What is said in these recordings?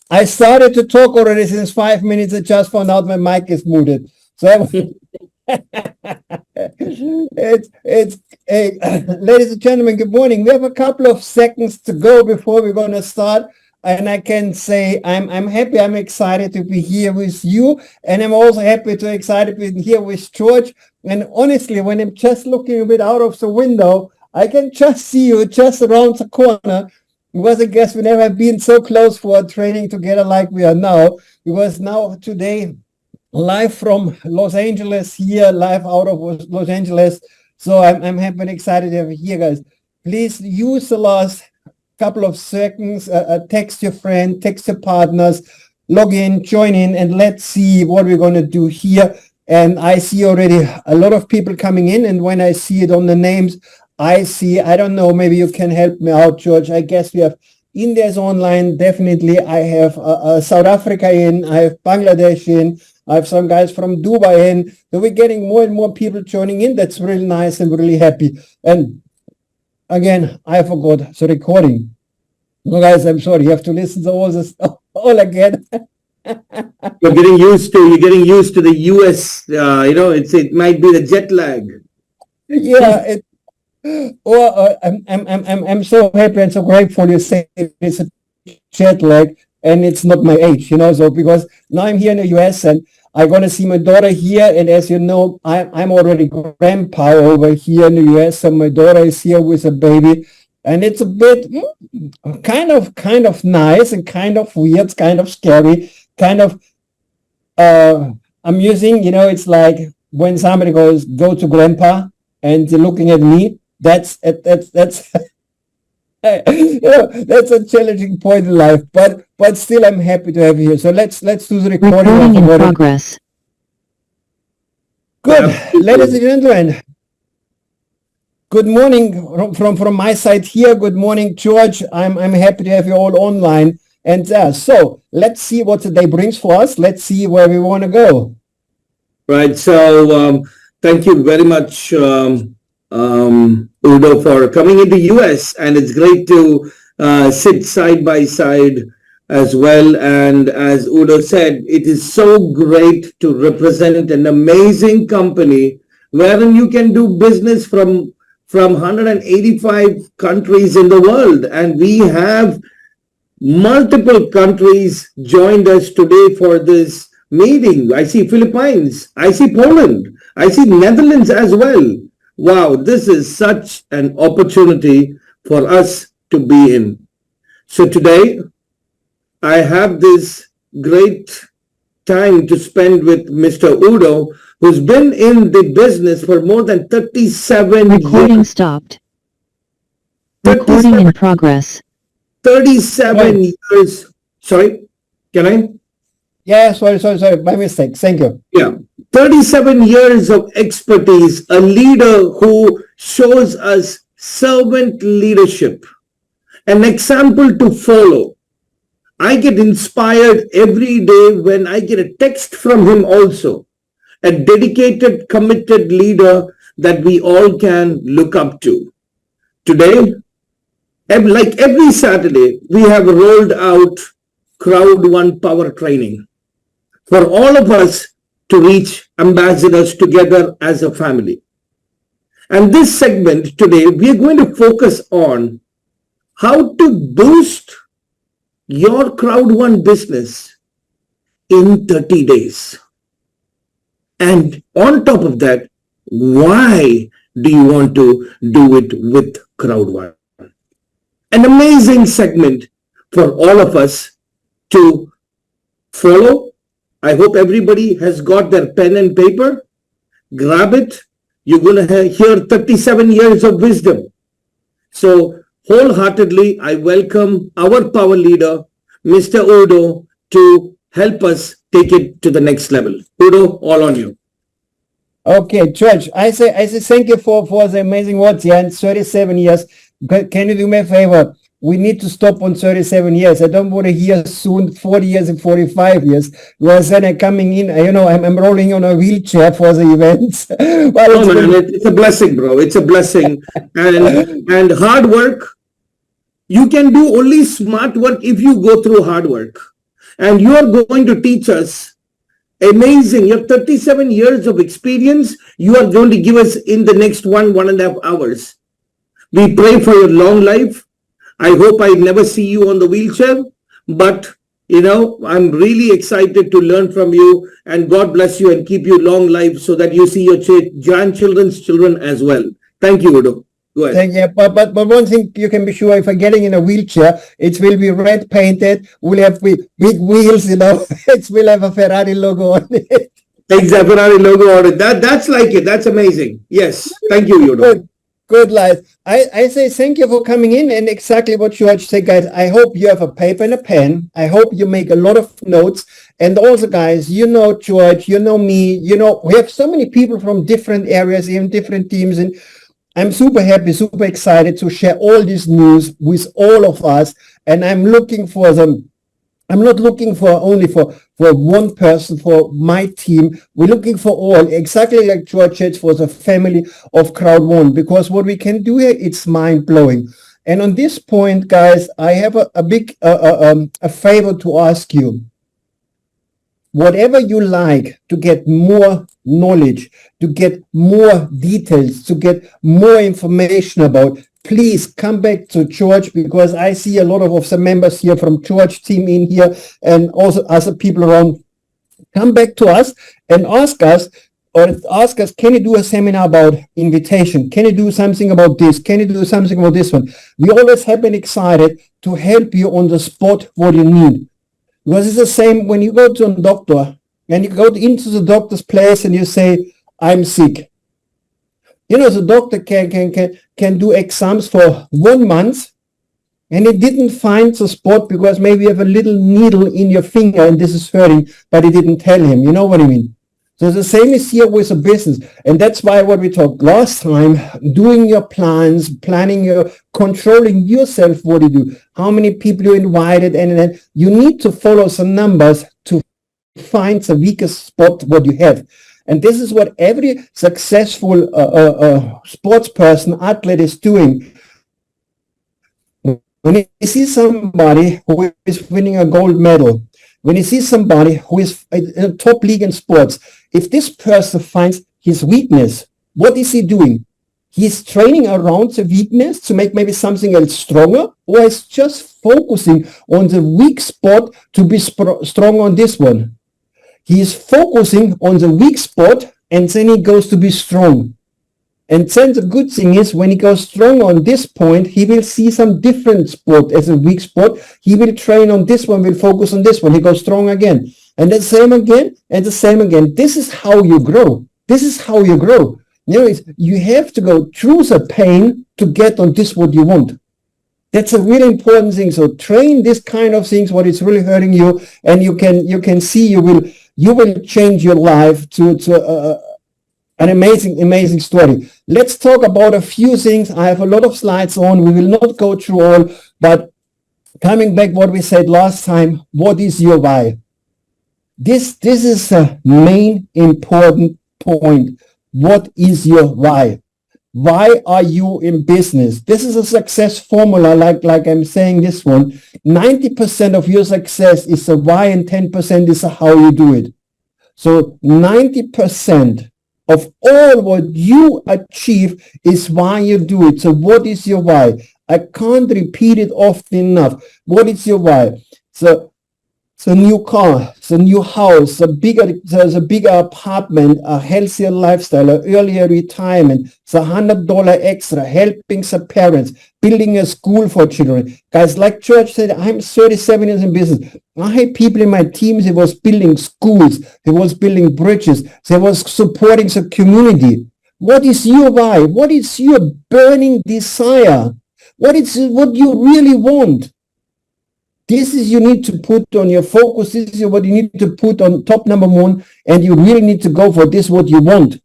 I started to talk already since 5 minutes. I just found out my mic is muted. So ladies and gentlemen, good morning. We have a couple of seconds to go before we're going to start. And I can say I'm happy, I'm excited to be here with you. And I'm also excited to be here with George. And honestly, when I'm just looking a bit out of the window, I can just see you just around the corner. Because I guess we never have been so close for a training together like we are now. Because now today, live from Los Angeles here, live out of Los Angeles. So I'm happy and excited to have you here, guys. Please use the last couple of seconds, text your friend, text your partners, log in, join in, and let's see what we're going to do here. And I see already a lot of people coming in, and when I see it on the names, I don't know, maybe you can help me out, George. I guess we have India's online, definitely. I have South Africa in, I have Bangladesh in, I have some guys from Dubai in. So we're getting more and more people joining in. That's really nice and really happy. And again, I forgot the recording. No, guys, I'm sorry. You have to listen to all this all again. You're getting used to the US. It might be the jet lag. Yeah. I'm so happy and so grateful you say it's a jet lag and it's not my age. So because now I'm here in the US and I'm going to see my daughter here. And as you know, I'm already grandpa over here in the US. So my daughter is here with a baby. And it's a bit kind of nice and kind of weird, kind of scary, kind of amusing. It's like when somebody go to grandpa and they're looking at me. That's that's a challenging point in life. But still, I'm happy to have you here. So let's do the recording. Recording in progress. Good, ladies and gentlemen. Good morning from my side here. Good morning, George. I'm happy to have you all online. And so let's see what the day brings for us. Let's see where we want to go. Right. So thank you very much, Udo, for coming into US. And it's great to sit side by side as well. And as Udo said, it is so great to represent an amazing company wherein you can do business from 185 countries in the world, and we have multiple countries joined us today for this meeting. I see Philippines, I see Poland, I see Netherlands as well. Wow, this is such an opportunity for us to be in. So today, I have this great time to spend with Mr. Udo, who's been in the business for more than 37 years. Recording stopped. Recording in progress. 37 years. Sorry, can I? Yeah, sorry. My mistake. Thank you. Yeah. 37 years of expertise, a leader who shows us servant leadership, an example to follow. I get inspired every day when I get a text from him also. A dedicated, committed leader that we all can look up to. Today, like every Saturday, we have rolled out CROWD1 power training for all of us to reach ambassadors together as a family. And this segment today, we are going to focus on how to boost your CROWD1 business in 30 days. And on top of that, why do you want to do it with CROWD1? An amazing segment for all of us to follow. I hope everybody has got their pen and paper. Grab it. You're going to hear 37 years of wisdom. So wholeheartedly, I welcome our power leader, Mr. Udo, to help us take it to the next level. Udo, all on you. Okay, George, I say thank you for the amazing words here. And 37 years. Can you do me a favor? We need to stop on 37 years. I don't want to hear soon 40 years and 45 years. Whereas then I'm coming in, I'm rolling on a wheelchair for the events. It's a blessing, bro. It's a blessing. and hard work. You can do only smart work if you go through hard work. and you are going to teach us amazing. You have 37 years of experience. You are going to give us in the next 1.5 hours. We pray for your long life. I hope I never see you on the wheelchair, but I'm really excited to learn from you, and God bless you and keep you long life so that you see your grandchildren's children as well. Thank you, Udo. Go ahead. Thank you. But one thing you can be sure, if I'm getting in a wheelchair, it will be red painted. We'll have big wheels, it will have a Ferrari logo on it. Exactly, Ferrari logo on it. That's like it. That's amazing. Yes. Thank you, Udo. Good, Lies. I say thank you for coming in, and exactly what George said, guys. I hope you have a paper and a pen. I hope you make a lot of notes. And also, guys, George, me, we have so many people from different areas, even different teams, and I'm super happy, super excited to share all this news with all of us. And I'm looking for them. I'm not looking for only for one person, for my team. We're looking for all, exactly like George said, for the family of CROWD1, because what we can do here, it's mind-blowing. And on this point, guys, I have a big a favor to ask you. Whatever you like to get more knowledge, to get more details, to get more information about, please come back to George, because I see a lot of the members here from George team in here, and also other people around. Come back to us and ask us, can you do a seminar about invitation? Can you do something about this? Can you do something about this one? We always have been excited to help you on the spot what you need. Because it's the same when you go to a doctor and you go into the doctor's place and you say, I'm sick. The doctor can do exams for 1 month, and it didn't find the spot because maybe you have a little needle in your finger and this is hurting, but it didn't tell him. You know what I mean? So the same is here with a business. And that's why what we talked last time, doing your plans, controlling yourself, what you do, how many people you invited, and then you need to follow some numbers to find the weakest spot what you have. And this is what every successful sports person, athlete is doing. When you see somebody who is winning a gold medal, when you see somebody who is in a top league in sports, if this person finds his weakness, what is he doing? He's training around the weakness to make maybe something else stronger, or is just focusing on the weak spot to be strong on this one. He is focusing on the weak spot, and then he goes to be strong. And then the good thing is, when he goes strong on this point, he will see some different spot as a weak spot. He will train on this one, will focus on this one. He goes strong again. And the same again, and the same again. This is how you grow. This is how you grow. You have to go through the pain to get on this what you want. That's a really important thing. So train this kind of things, what is really hurting you, and you can see you will change your life to an amazing story. Let's talk about a few things. I have a lot of slides on. We will not go through all, but coming back what we said last time, what is your why? This is a main important point. What is your why? Why are you in business? This is a success formula, like I'm saying this one. 90% of your success is the why, and 10% is how you do it. So 90% of all what you achieve is why you do it. So what is your why? I can't repeat it often enough. What is your why? So the new car, the new house, the bigger apartment, a healthier lifestyle, an earlier retirement, the $100 extra, helping the parents, building a school for children. Guys, like George said, I'm 37 years in business. I had people in my teams who was building schools, they was building bridges, they was supporting the community. What is your why? What is your burning desire? What you really want? This is you need to put on your focus. This is what you need to put on top number one, and you really need to go for this what you want.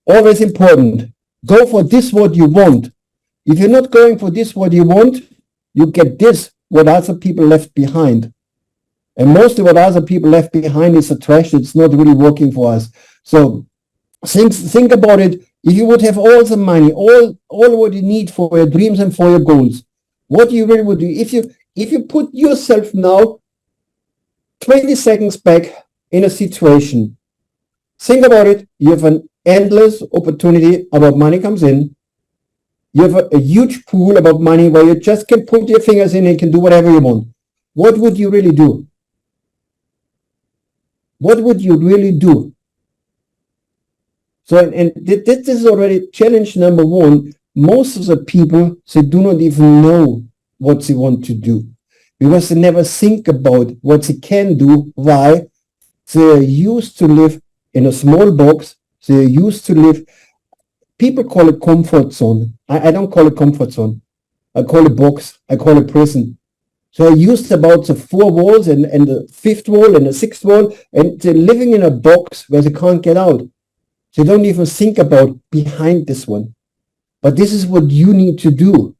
Always important. Go for this what you want. If you're not going for this what you want, you get this what other people left behind. And mostly what other people left behind is the trash. It's not really working for us. So think about it. If you would have all the money, all what you need for your dreams and for your goals, what you really would do, if you put yourself now 20 seconds back in a situation. Think about it. You have an endless opportunity about money comes in. You have a huge pool about money where you just can put your fingers in and you can do whatever you want. What would you really do? What would you really do? So, and this is already challenge number one. Most of the people, they do not even know what they want to do because they never think about what they can do. Why? They're used to live in a small box. They're used to live, people call it comfort zone. I don't call it comfort zone. I call it box. I call it prison. So they're used about the 4 walls and the 5th wall and the 6th wall, and they're living in a box where they can't get out. They don't even think about behind this one. But this is what you need to do.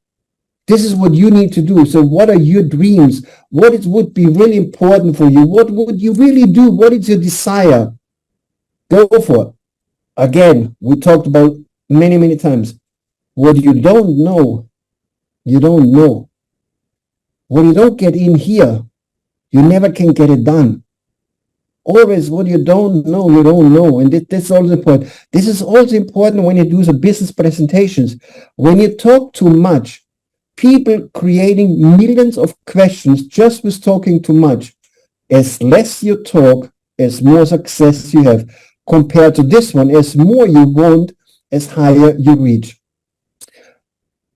This is what you need to do. So what are your dreams? What would be really important for you? What would you really do? What is your desire? Go for it. Again, we talked about many, many times. What you don't know, you don't know. When you don't get in here, you never can get it done. Always what you don't know, you don't know. And this is also important. This is also important when you do the business presentations. When you talk too much, people creating millions of questions just with talking too much. As less you talk, as more success you have. Compared to this one, as more you want, as higher you reach.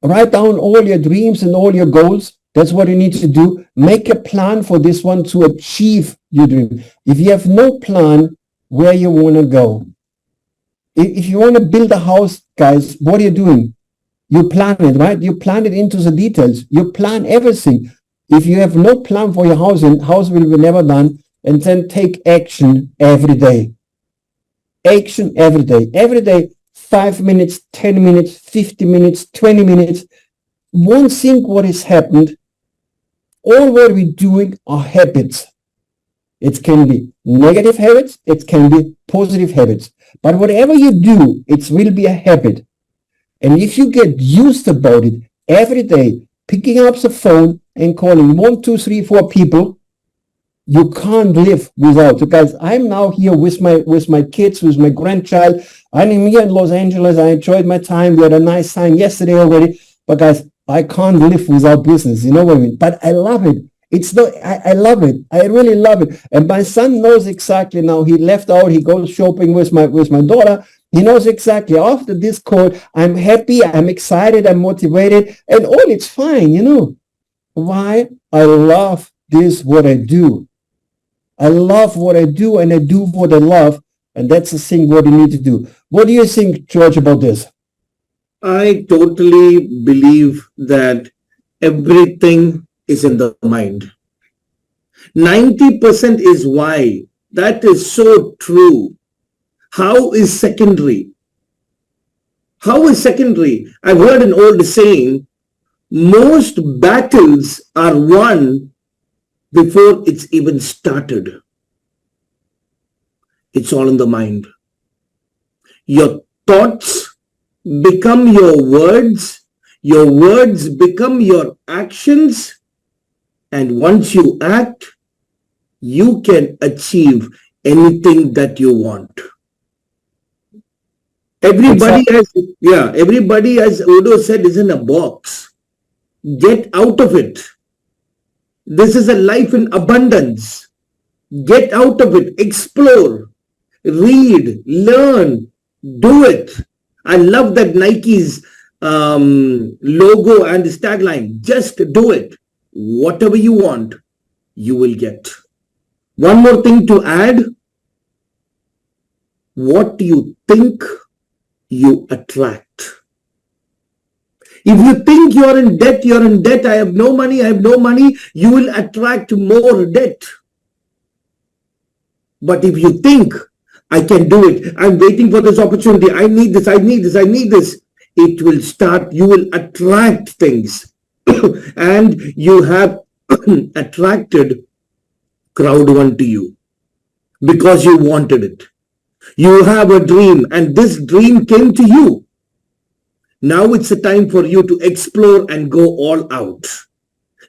Write down all your dreams and all your goals. That's what you need to do. Make a plan for this one to achieve your dream. If you have no plan where you want to go, if you want to build a house, guys, what are you doing? You plan it, right? You plan it into the details. You plan everything. If you have no plan for your house, and house will be never done, and then take action every day. Action every day. Every day, 5 minutes, 10 minutes, 50 minutes, 20 minutes. Won't think what has happened. All what we're doing are habits. It can be negative habits. It can be positive habits. But whatever you do, it will be a habit. And if you get used about it every day, picking up the phone and calling 1, 2, 3, 4 people, you can't live without. So guys, I'm now here with my kids, with my grandchild. I'm here in Los Angeles. I enjoyed my time. We had a nice time yesterday already. But guys, I can't live without business. You know what I mean? But I love it. It's not, I love it. I really love it. And my son knows exactly now. He left out. He goes shopping with my daughter. He knows exactly after this call, I'm happy, I'm excited, I'm motivated, and all it's fine, you know. Why? I love this, what I do. I love what I do, and I do what I love. And that's the thing what you need to do. What do you think, George, about this? I totally believe that everything is in the mind. 90% is why. That is so true. How is secondary? How is secondary? I've heard an old saying, most battles are won before it's even started. It's all in the mind. Your thoughts become your words become your actions, and once you act, you can achieve anything that you want. Everybody as Udo said, is in a box. Get out of it. This is a life in abundance. Get out of it. Explore. Read. Learn. Do it. I love that Nike's logo and his tagline. Just do it. Whatever you want, you will get. One more thing to add. What do you think, you attract. If you think you're in debt, I have no money, you will attract more debt. But if you think, I can do it, I'm waiting for this opportunity, I need this, it will start, you will attract things. And you have attracted CROWD1 to you because you wanted it. You have a dream, and this dream came to you. Now it's a time for you to explore and go all out.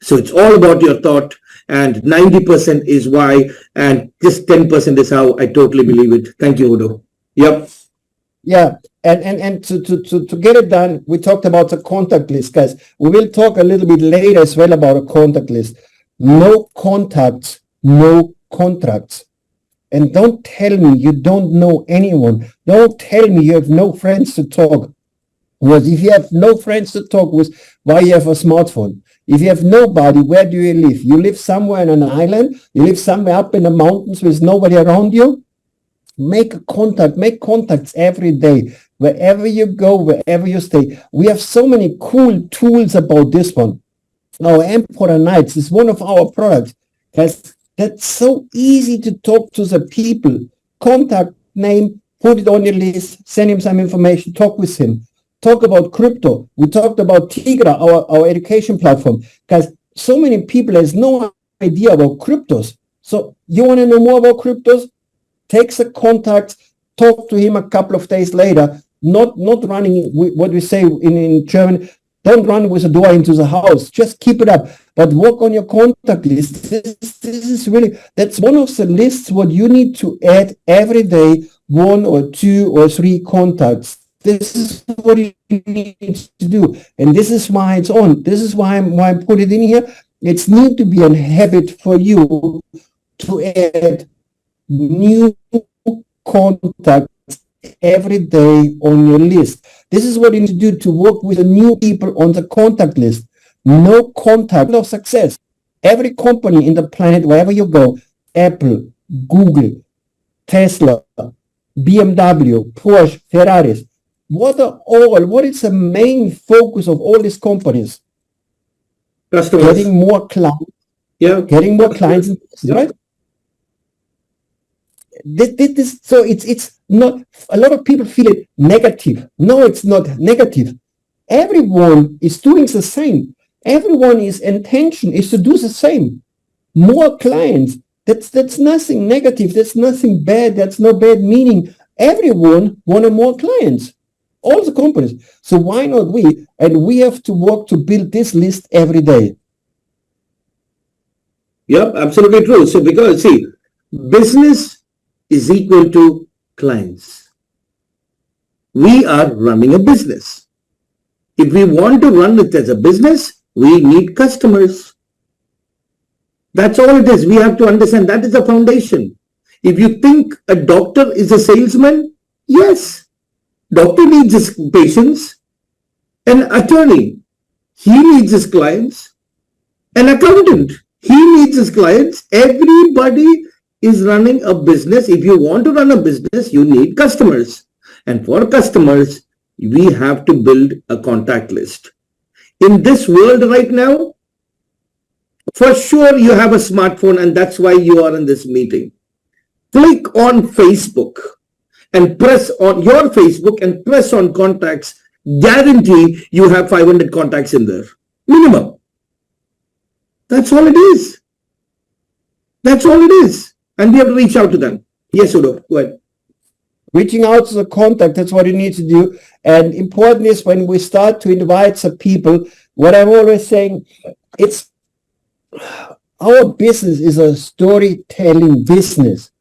So it's all about your thought. and 90% is why, and just 10% is how I totally believe it. Thank you, Udo. Yep. Yeah, and to get it done, we talked about the contact list, guys. We will talk a little bit later as well about a contact list. No contacts, no contracts. And don't tell me you don't know anyone. Don't tell me you have no friends to talk. Because if you have no friends to talk with, why you have a smartphone? If you have nobody, where do you live? You live somewhere on an island? You live somewhere up in the mountains with nobody around you? Make contacts every day, wherever you go, wherever you stay. We have so many cool tools about this one. Our Emperor Knights is one of our products. That's so easy to talk to the people. Contact name, put it on your list, send him some information, talk with him. Talk about crypto. We talked about Tigra, our education platform. Guys, so many people has no idea about cryptos. So you want to know more about cryptos? Take the contact, talk to him a couple of days later, not running what we say in German, don't run with the door into the house. Just keep it up, but work on your contact list. This is really, that's one of the lists what you need to add every day, 1 or 2 or 3 contacts. This is what you need to do. And this is why it's on. This is why I put it in here. It's need to be a habit for you to add new contacts every day on your list. This is what you need to do to work with the new people on the contact list. No contact, no success. Every company in the planet, wherever you go, Apple, Google, Tesla, BMW, Porsche, Ferraris, what is the main focus of all these companies? Customers. Getting more clients. Yeah. Getting more clients, Yeah. right? So it's not, a lot of people feel it negative. No, it's not negative. Everyone is doing the same. Everyone's intention is to do the same. More clients. That's nothing negative. That's nothing bad. That's no bad meaning. Everyone wanted more clients. All the companies. So why not we? And we have to work to build this list every day. Yep, absolutely true. So because see, business is equal to clients. We are running a business. If we want to run it as a business, we need customers. That's all it is. We have to understand that is the foundation. If you think a doctor is a salesman, yes, doctor needs his patients. An attorney, he needs his clients. An accountant, he needs his clients. Everybody is running a business. If you want to run a business, you need customers. And for customers, we have to build a contact list. In this world right now, for sure you have a smartphone, and that's why you are in this meeting. Click on Facebook and press on your Facebook and press on contacts. Guarantee you have 500 contacts in there. Minimum. That's all it is. That's all it is. And we have to reach out to them. Yes, Udo, go ahead. Reaching out to the contact, that's what you need to do. And important is when we start to invite some people, what I'm always saying, it's our business is a storytelling business.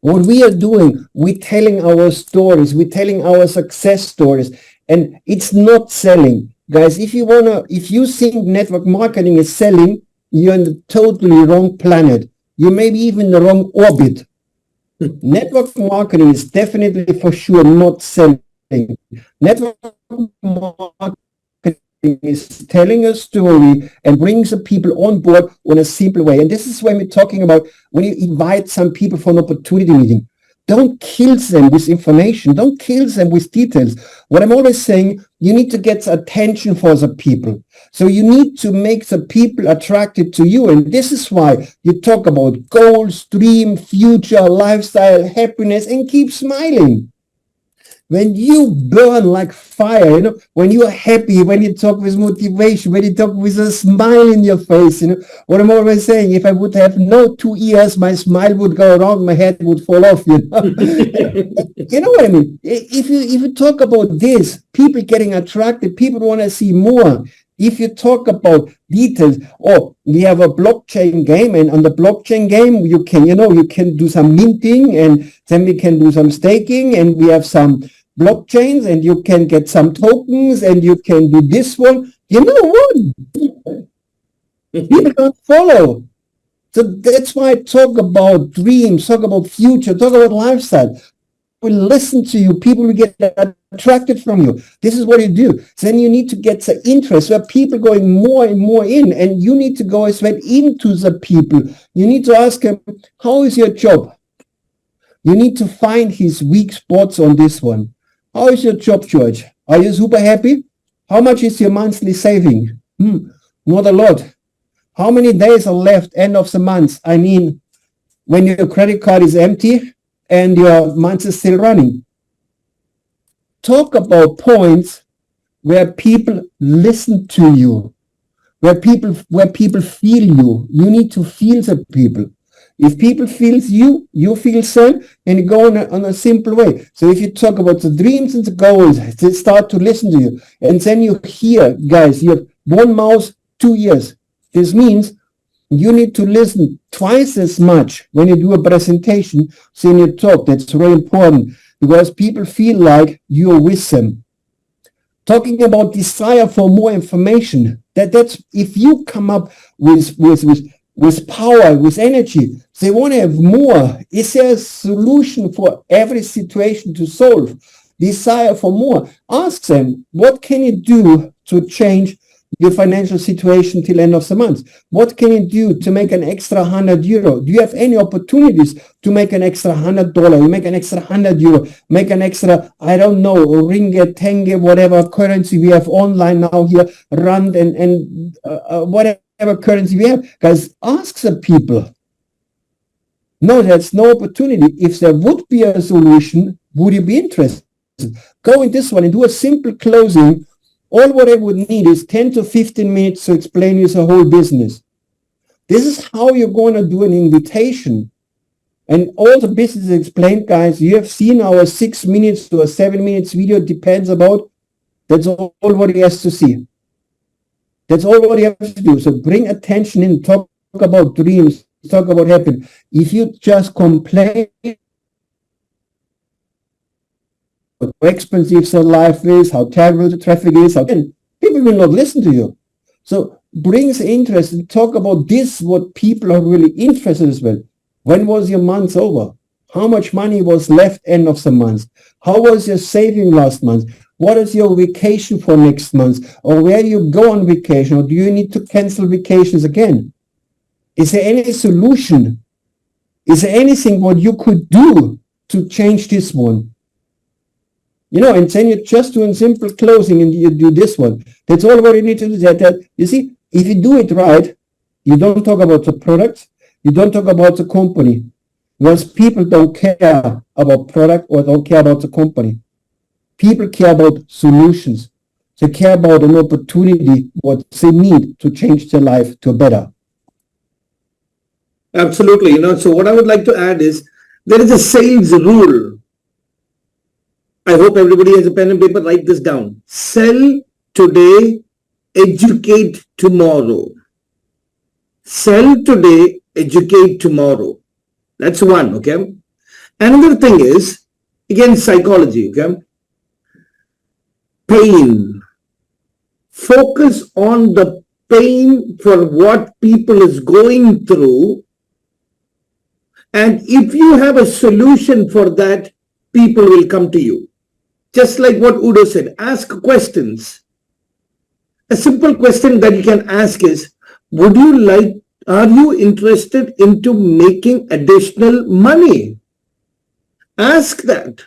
What we are doing, we're telling our stories, we're telling our success stories, and it's not selling. Guys, if you think network marketing is selling, you're in the totally wrong planet. You may be even in the wrong orbit. Network marketing is definitely for sure not selling. Network marketing is telling a story and brings the people on board in a simple way. And this is when we're talking about when you invite some people for an opportunity meeting. Don't kill them with information. Don't kill them with details. What I'm always saying, you need to get attention for the people. So you need to make the people attracted to you. And this is why you talk about goals, dream, future, lifestyle, happiness, and keep smiling. When you burn like fire, when you're happy, when you talk with motivation, when you talk with a smile in your face, what I'm always saying, if I would have no 2 ears, my smile would go around, my head would fall off, You know what I mean? If you talk about this, people getting attracted, people want to see more. If you talk about details, oh, we have a blockchain game, and on the blockchain game, you can do some minting, and then we can do some staking, and we have some blockchains, and you can get some tokens, and you can do this one. You know what? People don't follow. So that's why I talk about dreams, talk about future, talk about lifestyle. Will listen to you, people will get attracted from you. This is what you do. So then you need to get the interest where people going more and more in, and you need to go as well into the people. You need to ask them, how is your job? You need to find his weak spots on this one. How is your job, George? Are you super happy? How much is your monthly saving? Not a lot. How many days are left end of the month? I mean, when your credit card is empty and your month is still running. Talk about points where people listen to you, where people feel you. You need to feel the people. If people feels you, you feel them, and you go on a simple way. So if you talk about the dreams and the goals, they start to listen to you. And then you hear, guys, you have one mouth, 2 ears. This means you need to listen twice as much when you do a presentation than you talk. That's very important because people feel like you're with them. Talking about desire for more information, that's if you come up with power, with energy, they want to have more. Is there a solution for every situation to solve? Desire for more. Ask them, what can you do to change your financial situation till end of the month? What can you do to make an extra €100? Do you have any opportunities to make an extra $100? You make an extra €100, make an extra, I don't know, ringgit, tenge, whatever currency we have online now here, rand and whatever currency we have. Guys, ask the people. No, there's no opportunity. If there would be a solution, would you be interested? Go in this one and do a simple closing. All what I would need is 10 to 15 minutes to explain you the whole business. This is how you're going to do an invitation. And all the business is explained, guys. You have seen our 6 minutes to a 7 minutes video, depends about. That's all what he has to see. That's all what you have to do. So bring attention in, talk about dreams, talk about happiness. If you just complain how expensive the life is, how terrible the traffic is, people will not listen to you. So brings interest and talk about this, what people are really interested as well. When was your month over? How much money was left end of the month? How was your saving last month? What is your vacation for next month? Or where you go on vacation? Or do you need to cancel vacations again? Is there any solution? Is there anything what you could do to change this one? And then you just do a simple closing and you do this one. That's all what you need to do. That you see, if you do it right, you don't talk about the product, you don't talk about the company. Because people don't care about product or don't care about the company. People care about solutions. They care about an opportunity, what they need to change their life to better. Absolutely. So what I would like to add is there is a sales rule. I hope everybody has a pen and paper. Write this down. Sell today, educate tomorrow. Sell today, educate tomorrow. That's one, okay? Another thing is, again, psychology, okay? Pain. Focus on the pain for what people is going through. And if you have a solution for that, people will come to you. Just like what Udo said, ask questions. A simple question that you can ask is, are you interested into making additional money? Ask that.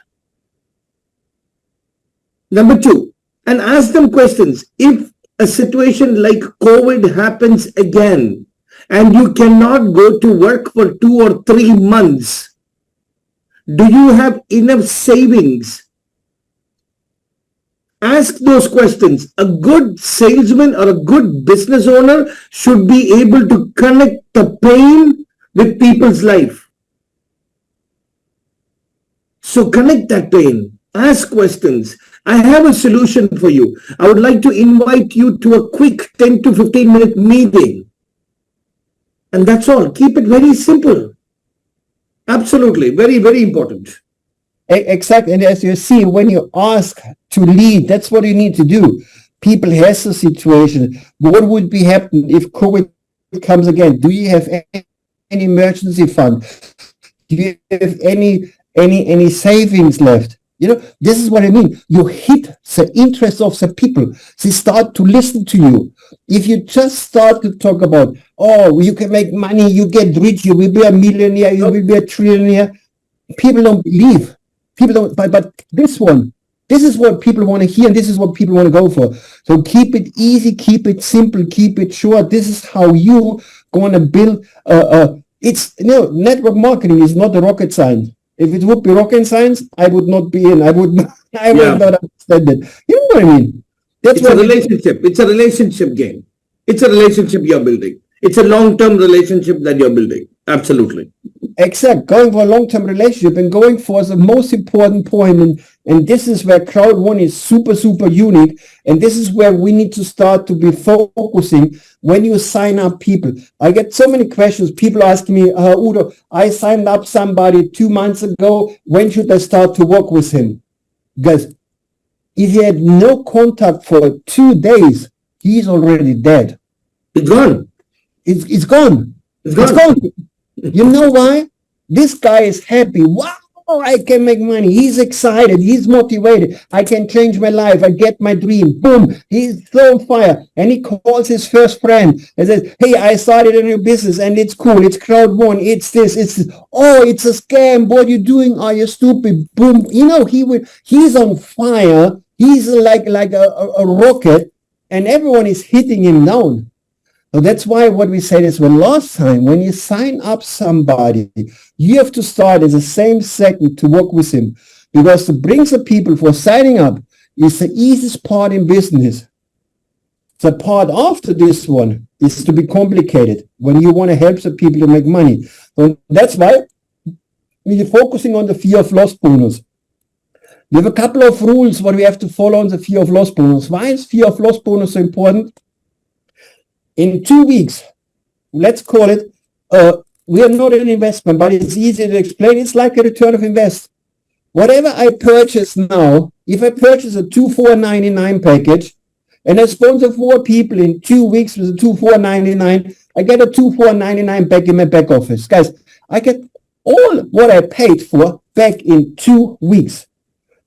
Number two, and ask them questions. If a situation like COVID happens again, and you cannot go to work for 2 or 3 months, do you have enough savings? Ask those questions. A good salesman or a good business owner should be able to connect the pain with people's life. So connect that pain. Ask questions. I have a solution for you. I would like to invite you to a quick 10 to 15 minute meeting. And that's all. Keep it very simple. Absolutely. Very, very important. Exactly. And as you see, when you ask to lead, that's what you need to do. People has a situation. What would be happen if COVID comes again? Do you have any emergency fund? Do you have any savings left? You know, this is what I mean. You hit the interest of the people. They start to listen to you. If you just start to talk about, oh, you can make money, you get rich, you will be a millionaire, you will be a trillionaire, people don't believe. People don't, but this one, this is what people want to hear, and this is what people want to go for. So keep it easy, keep it simple, keep it short. This is how you going to build. It's, you know, network marketing is not a rocket science. If it would be rocket science, I would not be in. I would not understand it. You know what I mean? It's a relationship. It's a relationship game. It's a relationship you're building. It's a long-term relationship that you're building. Absolutely. Exact. Going for a long-term relationship and going for the most important point. And this is where CROWD1 is super, super unique. And this is where we need to start to be focusing when you sign up people. I get so many questions. People asking me, Udo, I signed up somebody 2 months ago. When should I start to work with him? Guys, if he had no contact for 2 days, he's already dead. It's gone. It's gone. It's gone. It's gone. You know why? This guy is happy. Wow, I can make money. He's excited. He's motivated. I can change my life. I get my dream. Boom. He's so on fire. And he calls his first friend and says, hey, I started a new business and it's cool. It's CROWD1. It's this. It's this. Oh, it's a scam. What are you doing? Are you stupid? Boom. You know, he's on fire. He's like a rocket, and everyone is hitting him down. So that's why what we said is, when last time, when you sign up somebody, you have to start at the same second to work with him, because to bring the people for signing up is the easiest part in business. The part after this one is to be complicated when you want to help the people to make money. So that's why we're focusing on the fear of loss bonus. We have a couple of rules what we have to follow on the fear of loss bonus. Why is fear of loss bonus so important? In 2 weeks, let's call it, we are not an investment, but it's easy to explain. It's like a return of invest. Whatever I purchase now, if I purchase a 2499 package and I sponsor 4 people in 2 weeks with a 2499, I get a 2499 back in my back office. Guys, I get all what I paid for back in 2 weeks.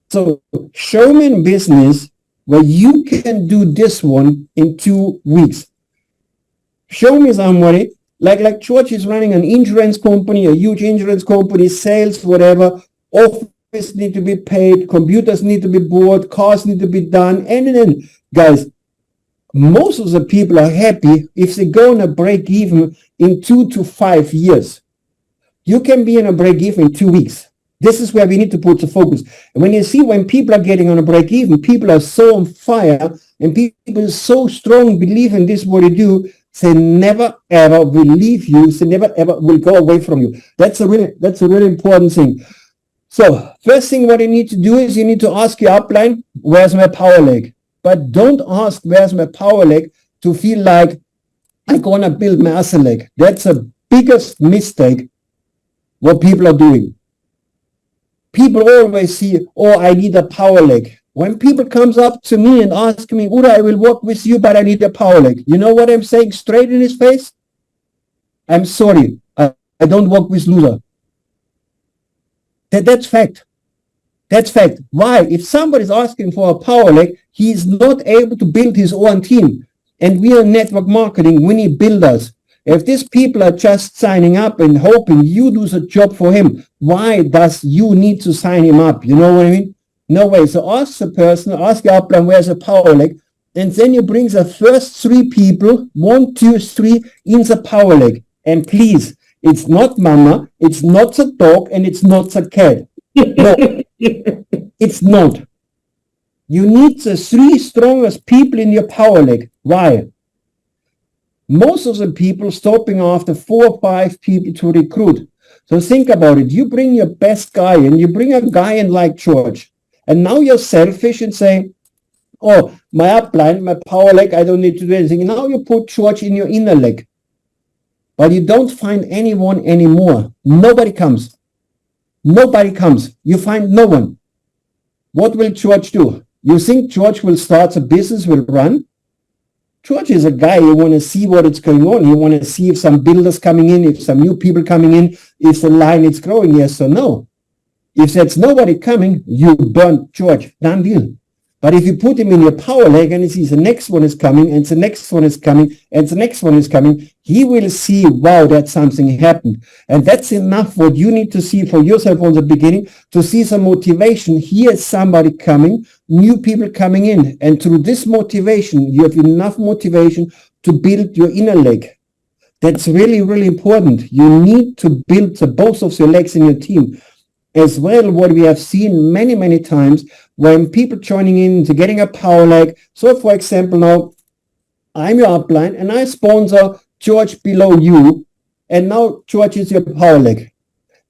So show me in business where you can do this one in 2 weeks. Show me somebody, like George is running an insurance company, a huge insurance company, sales, whatever, office need to be paid, computers need to be bought, cars need to be done, and then, guys, most of the people are happy if they go on a break even in 2 to 5 years. You can be in a break even in 2 weeks. This is where we need to put the focus. And when you see when people are getting on a break even, people are so on fire, and people so strong believe in this, what they do, they never ever will leave you. They never ever will go away from you. That's a really important thing. So first thing what you need to do is you need to ask your upline, where's my power leg? But don't ask where's my power leg to feel like I'm gonna build my muscle leg. That's the biggest mistake what people are doing. People always see, oh, I need a power leg. When people comes up to me and ask me, Udo, I will work with you, but I need a power leg. You know what I'm saying straight in his face? I'm sorry. I don't work with loser. That's fact. That's fact. Why? If somebody's asking for a power leg, he's not able to build his own team. And we are network marketing. We need builders. If these people are just signing up and hoping you do the job for him, why does you need to sign him up? You know what I mean? No way. So ask the person, ask your upline, where's the power leg? And then you bring the first 3 people, 1, 2, 3, in the power leg. And please, it's not mama, it's not the dog, and it's not the cat. No, it's not. You need the 3 strongest people in your power leg. Why? Most of the people stopping after 4 or 5 people to recruit. So think about it. You bring your best guy, and you bring a guy in like George. And now you're selfish and say, oh, my upline, my power leg, I don't need to do anything. Now you put church in your inner leg. But you don't find anyone anymore. Nobody comes. Nobody comes. You find no one. What will church do? You think church will start a business, will run? Church is a guy, you want to see what is going on. You want to see if some builders coming in, if some new people coming in, if the line is growing, yes or no. If there's nobody coming, you burn church. Done deal. But if you put him in your power leg and he sees the next one is coming, and the next one is coming, and the next one is coming, he will see, wow, that something happened. And that's enough what you need to see for yourself from the beginning, to see some motivation. Here's somebody coming, new people coming in. And through this motivation, you have enough motivation to build your inner leg. That's really, really important. You need to build both of your legs in your team. As well, what we have seen many, many times when people joining in to getting a power leg. So, for example, now I'm your upline and I sponsor George below you, and now George is your power leg.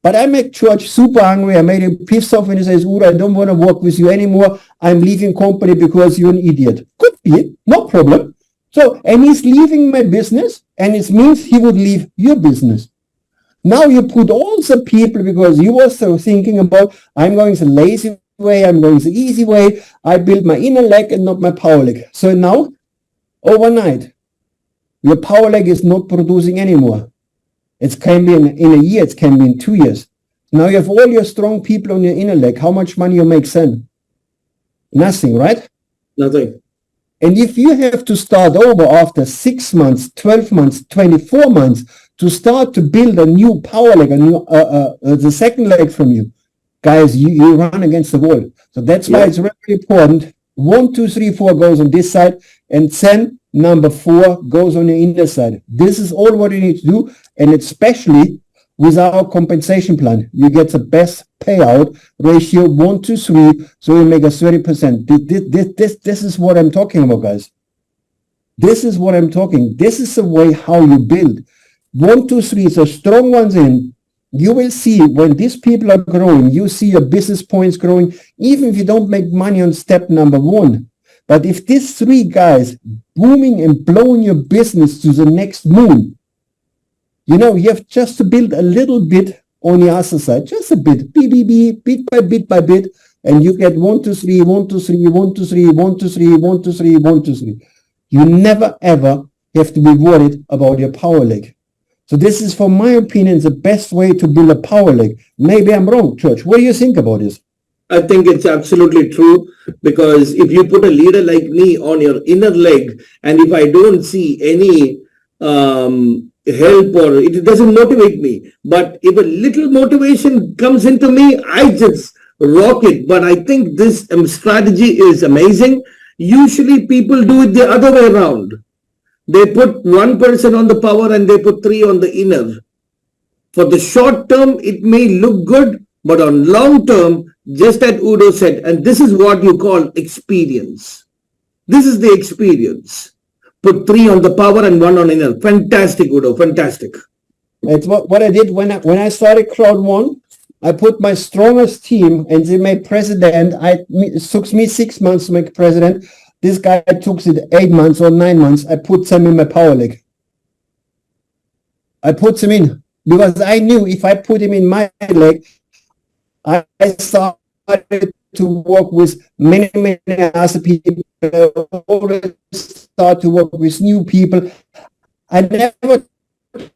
But I make George super angry. I made him pissed off and he says, Udo, I don't want to work with you anymore. I'm leaving company because you're an idiot. Could be, no problem. So, and he's leaving my business, and it means he would leave your business. Now you put all the people, because you were so thinking about, I'm going the lazy way, I'm going the easy way, I build my inner leg and not my power leg. So now, overnight, your power leg is not producing anymore. It can be in a year, it can be in 2 years. Now you have all your strong people on your inner leg. How much money you make then? Nothing, right? Nothing. And if you have to start over after 6 months, 12 months, 24 months, to start to build a new power leg, the second leg from you, guys, you run against the wall. So that's why it's very important. 1, 2, 3, 4 goes on this side, and then number 4 goes on the inner side. This is all what you need to do, and especially with our compensation plan, you get the best payout ratio 1 to 3, so you make a 30%. This is what I'm talking about, guys. This is what I'm talking. This is the way how you build. 1, 2, 3, so strong ones in. You will see when these people are growing, you see your business points growing, even if you don't make money on step number 1. But if these 3 guys booming and blowing your business to the next moon, you know, you have just to build a little bit on the other side, just a bit, bit by bit, and you get 1, 2, 3, 1, 2, 3, 1, 2, 3, 1, 2, 3, 1, 2, 3, 1, 2, 3. You never ever have to be worried about your power leg. So this is, for my opinion, the best way to build a power leg. Maybe I'm wrong, Church. What do you think about this? I think it's absolutely true, because if you put a leader like me on your inner leg, and if I don't see any help, or it doesn't motivate me, but if a little motivation comes into me, I just rock it. But I think this strategy is amazing. Usually people do it the other way around. They put 1 person on the power and they put 3 on the inner. For the short term, it may look good, but on long term, just as Udo said, and this is what you call experience. This is the experience. Put 3 on the power and 1 on inner. Fantastic, Udo, fantastic. It's what I did when I started CROWD1. I put my strongest team, and they made president. It took me 6 months to make president. This guy took it 8 months or 9 months. I put them in my power leg. I put them in because I knew if I put him in my leg, I started to work with many other people. Start to work with new people. I never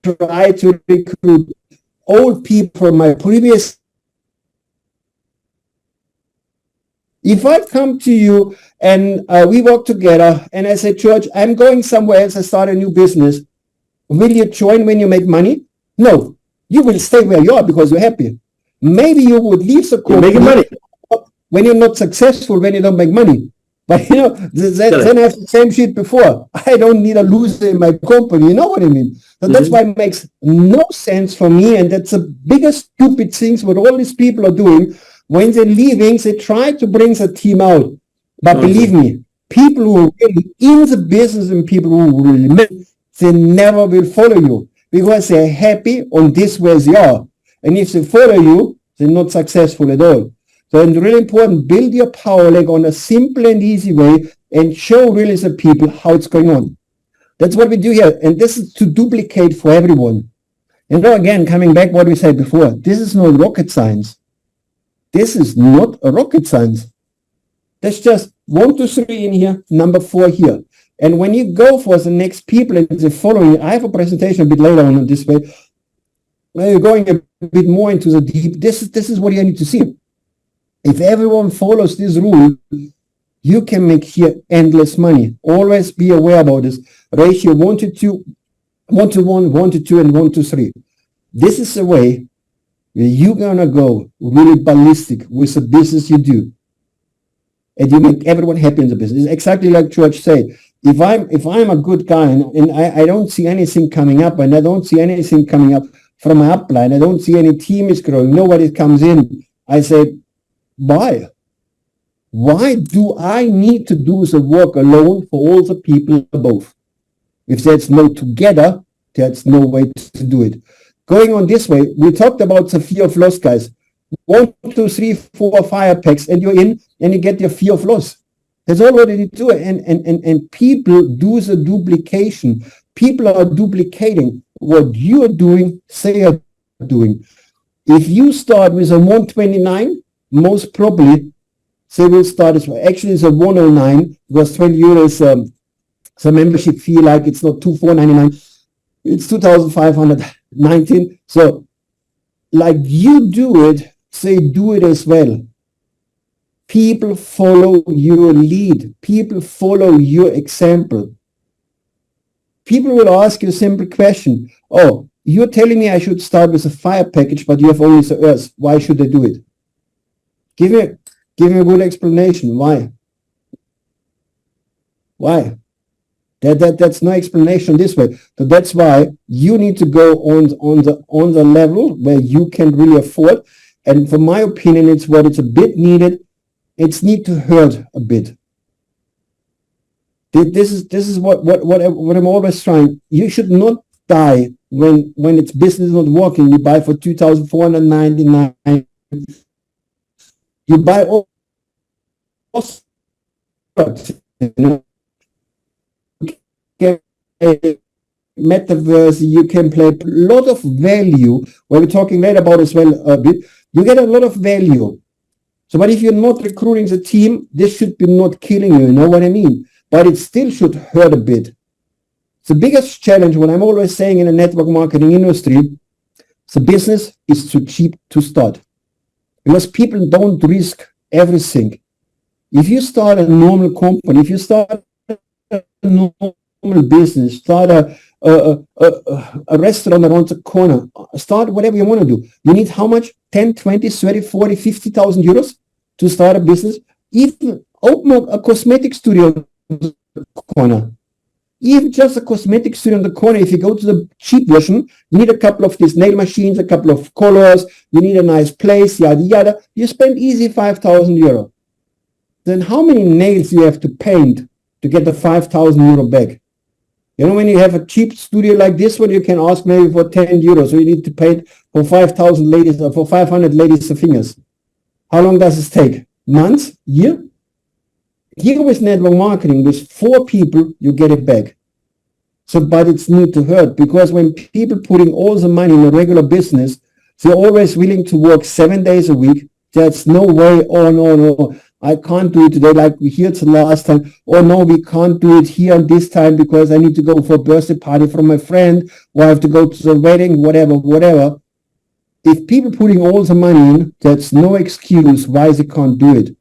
tried to recruit old people from my previous. If I come to you and we work together and I say, George, I'm going somewhere else, I start a new business, will you join when you make money? No, you will stay where you are because you're happy. Maybe you would leave the company making money when you're not successful, when you don't make money. But you know, then I have the same shit before. I don't need a loser in my company. You know what I mean? So that's why it makes no sense for me. And that's the biggest stupid things what all these people are doing. When they're leaving, they try to bring the team out. But believe me, people who are really in the business and people who really make, they never will follow you because they're happy on this where they are. And if they follow you, they're not successful at all. So it's really important, build your power like on a simple and easy way and show really the people how it's going on. That's what we do here. And this is to duplicate for everyone. You know, again, coming back what we said before, this is not rocket science. This is not a rocket science. That's just 1, 2, 3 in here, number 4 here. And when you go for the next people and the following, I have a presentation a bit later on this way, where you're going a bit more into the deep. This is what you need to see. If everyone follows this rule, you can make here endless money. Always be aware about this ratio 1 to 2, 1 to 1, 1 to 2, and 1 to 3. This is the way where you're gonna go really ballistic with the business you do, and you make everyone happy in the business. It's exactly like George said. If I'm a good guy and I don't see anything coming up, and I don't see anything coming up from my upline, I don't see any team is growing, nobody comes in, I say, why? Why do I need to do the work alone for all the people above? If there's no together, there's no way to do it. Going on this way, we talked about the fear of loss, guys. 1, 2, 3, 4, 5 packs, and you're in, and you get your fear of loss. That's all what you do. And people do the duplication. People are duplicating what you are doing, they are doing. If you start with a 129, most probably they will start as well. Actually, it's a 109 because 20 euros the membership fee, like it's not 2,499, it's 2,519. So like you do it, they do it as well. People follow your lead. People follow your example. People will ask you a simple question. Oh, you're telling me I should start with a fire package, but you have only the earth. Why should I do it? Give me a good explanation. Why? Why? That's no explanation this way. So that's why you need to go on the level where you can really afford. And from my opinion, it's a bit needed. It's need to hurt a bit. This is what I'm always trying. You should not die when it's business not working. You buy for 2,499. You buy all products, you know. You can metaverse, you can play a lot of value. We're talking later about as well a bit. You get a lot of value. So, but if you're not recruiting the team, this should be not killing you, you know what I mean? But it still should hurt a bit. The biggest challenge, what I'm always saying in the network marketing industry, the business is too cheap to start. Because people don't risk everything. If you start a normal company, if you start a normal business, start a restaurant around the corner, start whatever you want to do. You need how much? 10, 20, 30, 40, 50,000 euros to start a business. Even open a cosmetic studio on the corner. Even just a cosmetic studio on the corner, if you go to the cheap version, you need a couple of these nail machines, a couple of colors, you need a nice place, yada, yada. You spend easy 5,000 euro. Then how many nails you have to paint to get the 5,000 euro back? You know, when you have a cheap studio like this one, you can ask maybe for 10 euros. So you need to pay for 5,000 ladies or for 500 ladies the fingers. How long does this take? Months? Year? Here with network marketing, with 4 people, you get it back. So, but it's need to hurt, because when people putting all the money in a regular business, they're always willing to work 7 days a week. There's no way, oh no, I can't do it today like we heard the last time. Oh no, we can't do it here on this time because I need to go for a birthday party from my friend, or I have to go to the wedding, whatever. If people putting all the money in, that's no excuse why they can't do it.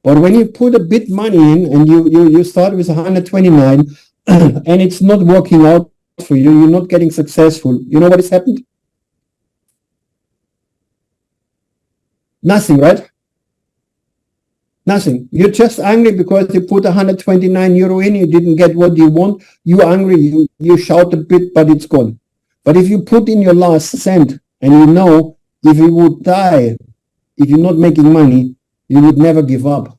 But when you put a bit money in and you start with 129 and it's not working out for you, you're not getting successful, you know what has happened? Nothing, right? Nothing. You're just angry because you put 129 euro in, you didn't get what you want. You're angry, you shout a bit, but it's gone. But if you put in your last cent and you know if you would die, if you're not making money, you would never give up.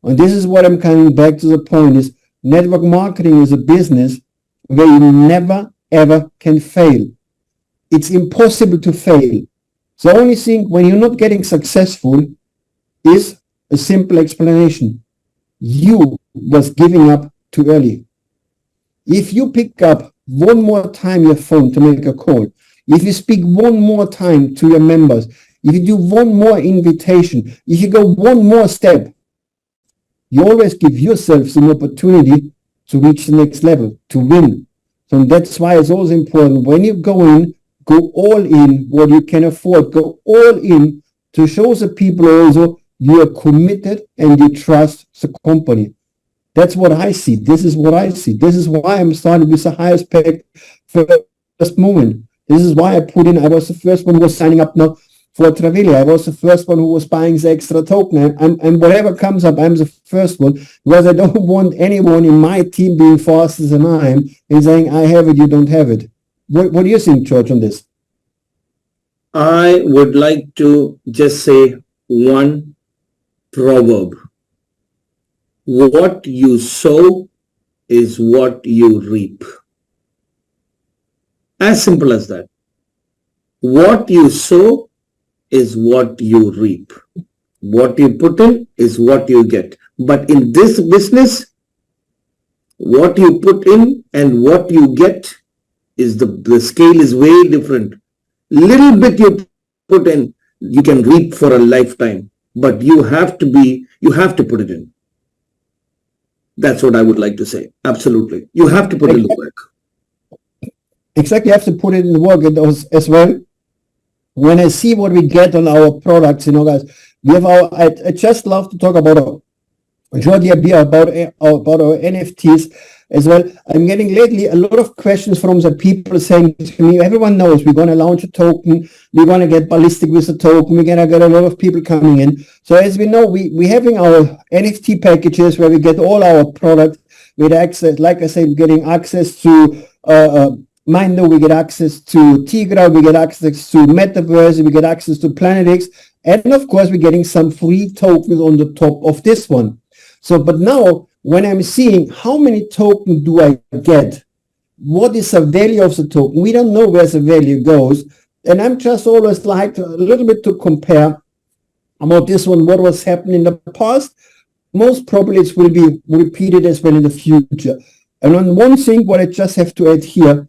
And this is what I'm coming back to the point is network marketing is a business where you never ever can fail. It's impossible to fail. The only thing when you're not getting successful, is a simple explanation. You was giving up too early. If you pick up one more time your phone to make a call, if you speak one more time to your members, if you do one more invitation, if you go one more step, you always give yourself some opportunity to reach the next level, to win. So that's why it's always important when you go in, go all in what you can afford, go all in to show the people also you are committed and you trust the company. That's what I see. This is what I see. This is why I'm starting with the highest paid first moment. This is why I was the first one who was signing up now for Travelia. I was the first one who was buying the extra token. And whatever comes up, I'm the first one, because I don't want anyone in my team being faster than I am and saying, I have it, you don't have it. What do you think, George, on this? I would like to just say one proverb. What you sow is what you reap. As simple as that. What you sow is what you reap. What you put in is what you get. But in this business, what you put in and what you get is the scale is way different. Little bit you put in, you can reap for a lifetime, but you have to put it in. That's what I would like to say. Absolutely. You have to put in the work. Exactly. You have to put it in the work as well. When I see what we get on our products, guys, we have I just love to talk about about our NFTs as well. I'm getting lately a lot of questions from the people saying to me, everyone knows we're going to launch a token, we're going to get ballistic with the token, we're going to get a lot of people coming in. So as we know, we're having our NFT packages where we get all our products with access, like I said, getting access to Mindo, we get access to Tigra, we get access to Metaverse, we get access to Planet X, and of course we're getting some free tokens on the top of this one. So, but now when I'm seeing how many tokens do I get, what is the value of the token, we don't know where the value goes, and I'm just always like a little bit to compare about this one, what was happening in the past. Most probably it will be repeated as well in the future. And on one thing, what I just have to add here,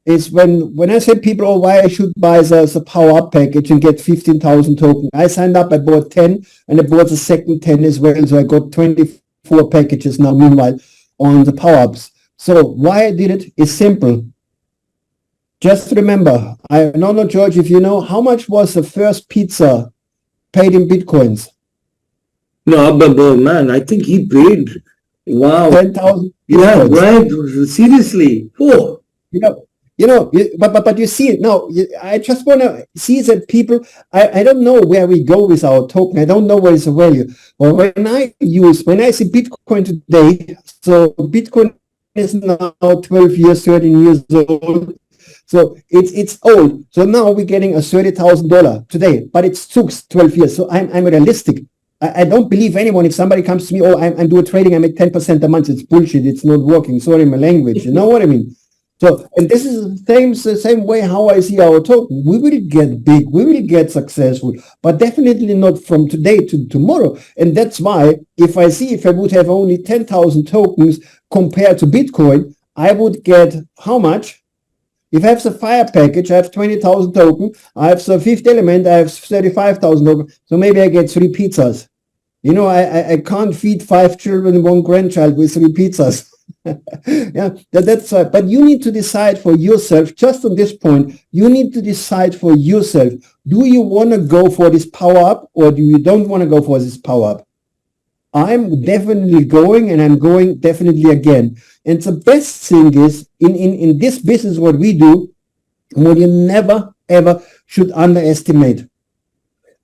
is when I say people, oh, why I should buy the power up package and get 15,000 tokens. I signed up, I bought 10, and I bought the second 10 as well. So I got 24 packages now, meanwhile, on the power ups. So why I did it is simple. Just remember, I don't know, George, if you know, how much was the first pizza paid in Bitcoins? No, but man, I think he paid, wow. 10,000. Yeah, right. Seriously. Oh. But you see it now. I just want to see that people. I don't know where we go with our token. I don't know what is the value. But when I see Bitcoin today, so Bitcoin is now 12 years, 13 years old. So it's old. So now we're getting a $30,000 today, but it took 12 years. So I'm realistic. I don't believe anyone. If somebody comes to me, oh, I'm doing trading, I make 10% a month. It's bullshit. It's not working. Sorry, my language. You know what I mean? So, and this is the same way how I see our token. We will get big, we will get successful, but definitely not from today to tomorrow. And that's why if I would have only 10,000 tokens compared to Bitcoin, I would get how much? If I have the fire package, I have 20,000 tokens. I have the fifth element, I have 35,000 tokens. So maybe I get 3 pizzas. I can't feed 5 children and 1 grandchild with 3 pizzas. Yeah, that's right. But you need to decide for yourself, just on this point, you need to decide for yourself, do you want to go for this power up or do you don't want to go for this power up? I'm definitely going, and I'm going definitely again. And the best thing is in this business, what we do, what you never ever should underestimate.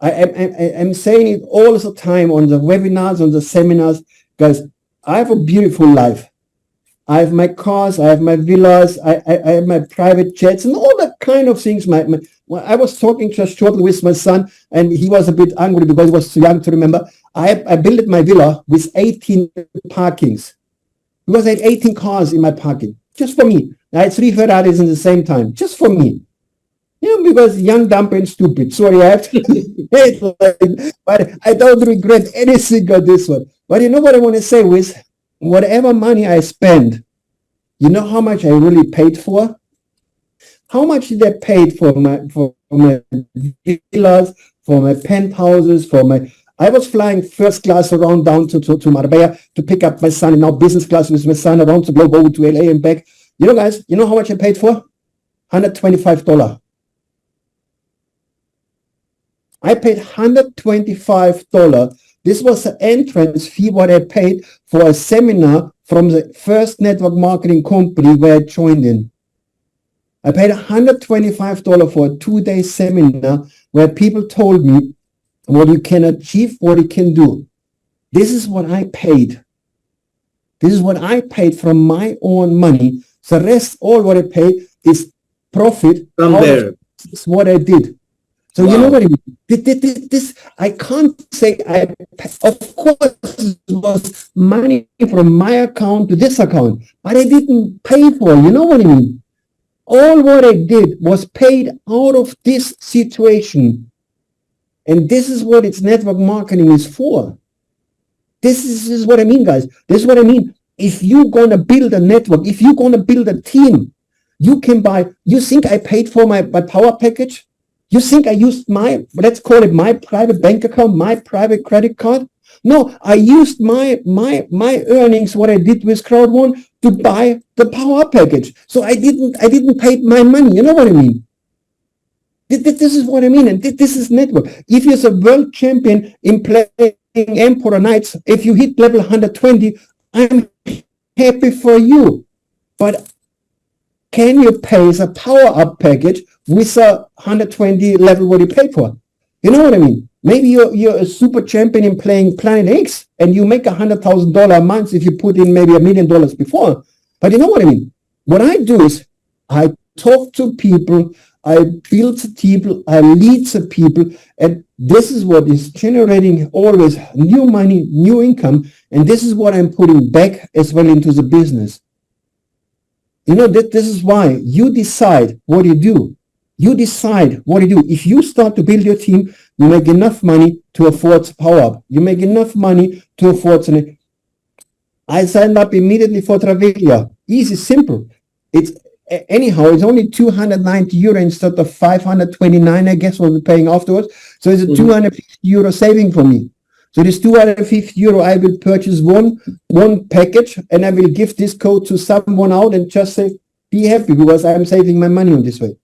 I'm saying it all the time on the webinars, on the seminars, guys. I have a beautiful life. I have my cars, I have my villas, I have my private jets and all that kind of things. I was talking just shortly with my son, and he was a bit angry because he was too young to remember. I built my villa with 18 parkings. Because I had 18 cars in my parking, just for me. I had 3 Ferraris in the same time, just for me. Yeah, because young, dumb, and stupid. Sorry, I have to say it, but I don't regret any single this one. But you know what I want to say with whatever money I spend, you know how much I really paid for? How much did I pay for my villas, for my penthouses, for my I was flying first class around down to Marbella to pick up my son, and now business class with my son around the globe over to LA and back. You know, guys, you know how much I paid for? $125. I paid $125. This was the entrance fee what I paid for a seminar from the first network marketing company where I joined in. I paid $125 for a 2-day seminar where people told me what you can achieve, what you can do. This is what I paid. This is what I paid from my own money. The rest, all what I paid is profit. From there. This is what I did. So you know what I mean? This I can't say of course it was money from my account to this account, but I didn't pay for it. You know what I mean? All what I did was paid out of this situation. And this is what its network marketing is for. This is what I mean, guys. This is what I mean. If you're going to build a network, if you're going to build a team, you can buy, you think I paid for my power package? You think I used my, let's call it my private bank account, my private credit card? No, I used my earnings, what I did with CROWD1 to buy the power package. So I didn't pay my money. You know what I mean? This is what I mean. And this is network. If you're a world champion in playing Emperor Knights, if you hit level 120, I'm happy for you. But can you pay the power up package with a 120 level what you paid for? You know what I mean? Maybe you're a super champion in playing Planet X and you make $100,000 a month if you put in maybe $1 million before. But you know what I mean? What I do is I talk to people, I build the people, I lead the people, and this is what is generating always new money, new income, and this is what I'm putting back as well into the business. You know, this is why you decide what you do. You decide what you do. If you start to build your team, you make enough money to afford power up. You make enough money to afford something. I signed up immediately for Travelia. Easy, simple. It's anyhow, it's only 290 euro instead of 529, I guess, what we're paying afterwards. So it's a 250 euro saving for me. So this 250 euro, I will purchase one package and I will give this code to someone out and just say, be happy because I'm saving my money on this way.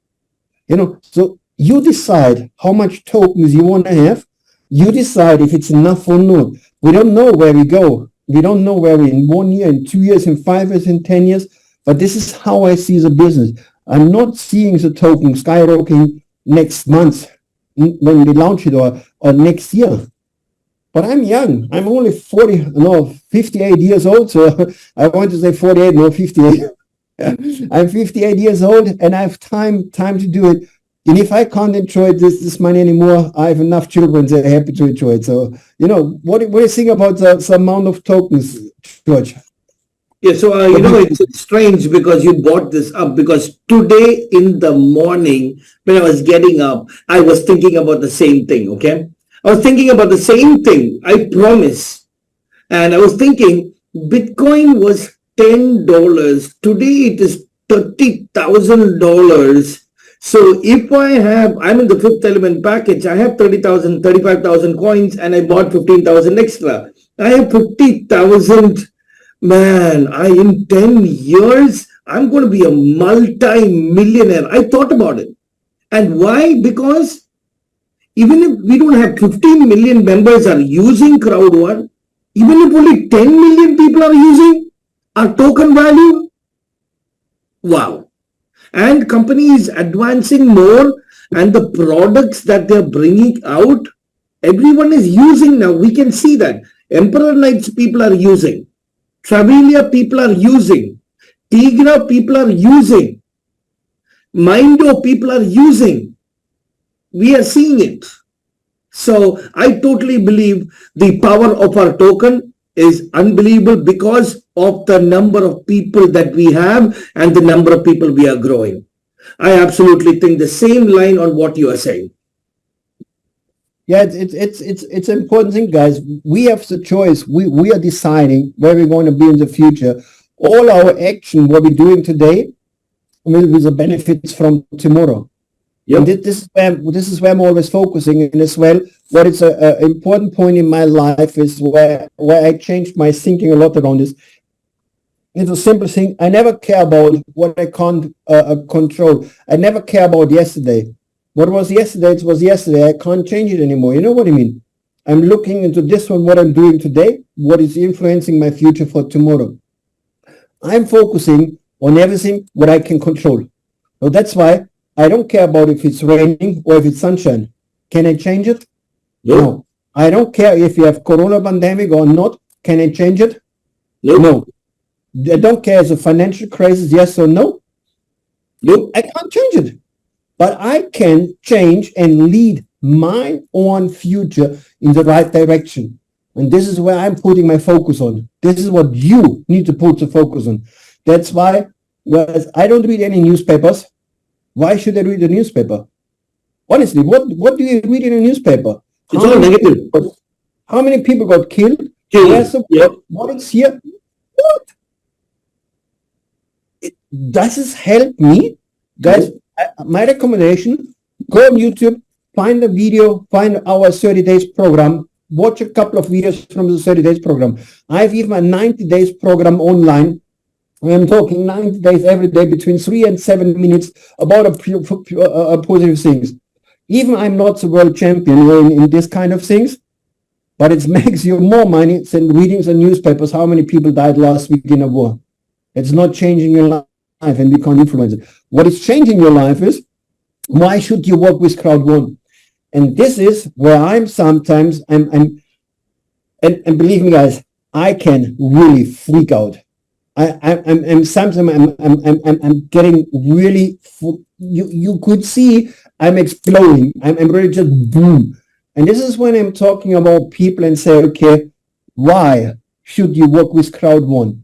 You know, so you decide how much tokens you want to have. You decide if it's enough or not. We don't know where we go. We don't know where we're in 1 year, in 2 years, in 5 years, in 10 years. But this is how I see the business. I'm not seeing the token skyrocketing next month when we launch it or next year. But I'm young. I'm only 58 years old. So I want to say 48, no, 58. I'm 58 years old and I have time to do it. And if I can't enjoy this money anymore, I have enough children that are happy to enjoy it. So, you know, what do you think about the amount of tokens, George? Yeah, so, it's strange because you brought this up because today in the morning when I was getting up, I was thinking about the same thing, okay? I was thinking about the same thing, I promise. And I was thinking Bitcoin was $10. Today it is $30,000. So if I'm in the fifth element package, I have 30,000, 35,000 coins and I bought 15,000 extra. I have 50,000. Man, in 10 years, I'm going to be a multi-millionaire. I thought about it. And why? Because even if we don't have 15 million members are using CROWD1, even if only 10 million people are using our token value, wow. And companies advancing more and the products that they're bringing out, everyone is using now. We can see that. Emperor Knights people are using. Travelia people are using. Tigra people are using. Mindo people are using. We are seeing it. So I totally believe the power of our token is unbelievable because of the number of people that we have and the number of people we are growing. I absolutely think the same line on what you are saying. Yeah, it's an important thing, guys. We have the choice. We are deciding where we're going to be in the future. All our action, what we're doing today, will be the benefits from tomorrow. And Yep. this is where I'm always focusing. And as well, what is a important point in my life is where I changed my thinking a lot around this. It's a simple thing. I never care about what I can't control. I never care about yesterday. What was yesterday, it was yesterday. I can't change it anymore. You know what I mean? I'm looking into this one, what I'm doing today, what is influencing my future for tomorrow. I'm focusing on everything what I can control. So that's why I don't care about if it's raining or if it's sunshine. Can I change it? No. I don't care if you have corona pandemic or not. Can I change it? No. I don't care if it's a financial crisis, yes or no. I can't change it. But I can change and lead my own future in the right direction. And this is where I'm putting my focus on. This is what you need to put the focus on. That's why, whereas I don't read any newspapers. Why should I read a newspaper? Honestly, what do you read in a newspaper? It's all negative. How many people got killed? Yep. What is here? What? Does this help me? Guys, my recommendation, go on YouTube, find a video, find our 30 days program, watch a couple of videos from the 30 days program. I have even a 90 days program online. I'm talking 90 days every day between 3 and 7 minutes about positive things. Even I'm not the world champion in this kind of things, but it makes you more money than reading the newspapers how many people died last week in a war. It's not changing your life and we can't influence it. What is changing your life is, why should you work with CROWD1? And this is where I'm sometimes, and believe me guys, I can really freak out. I'm sometimes I'm getting really, you could see I'm exploding. I'm really just boom. And this is when I'm talking about people and say, okay, why should you work with CROWD1?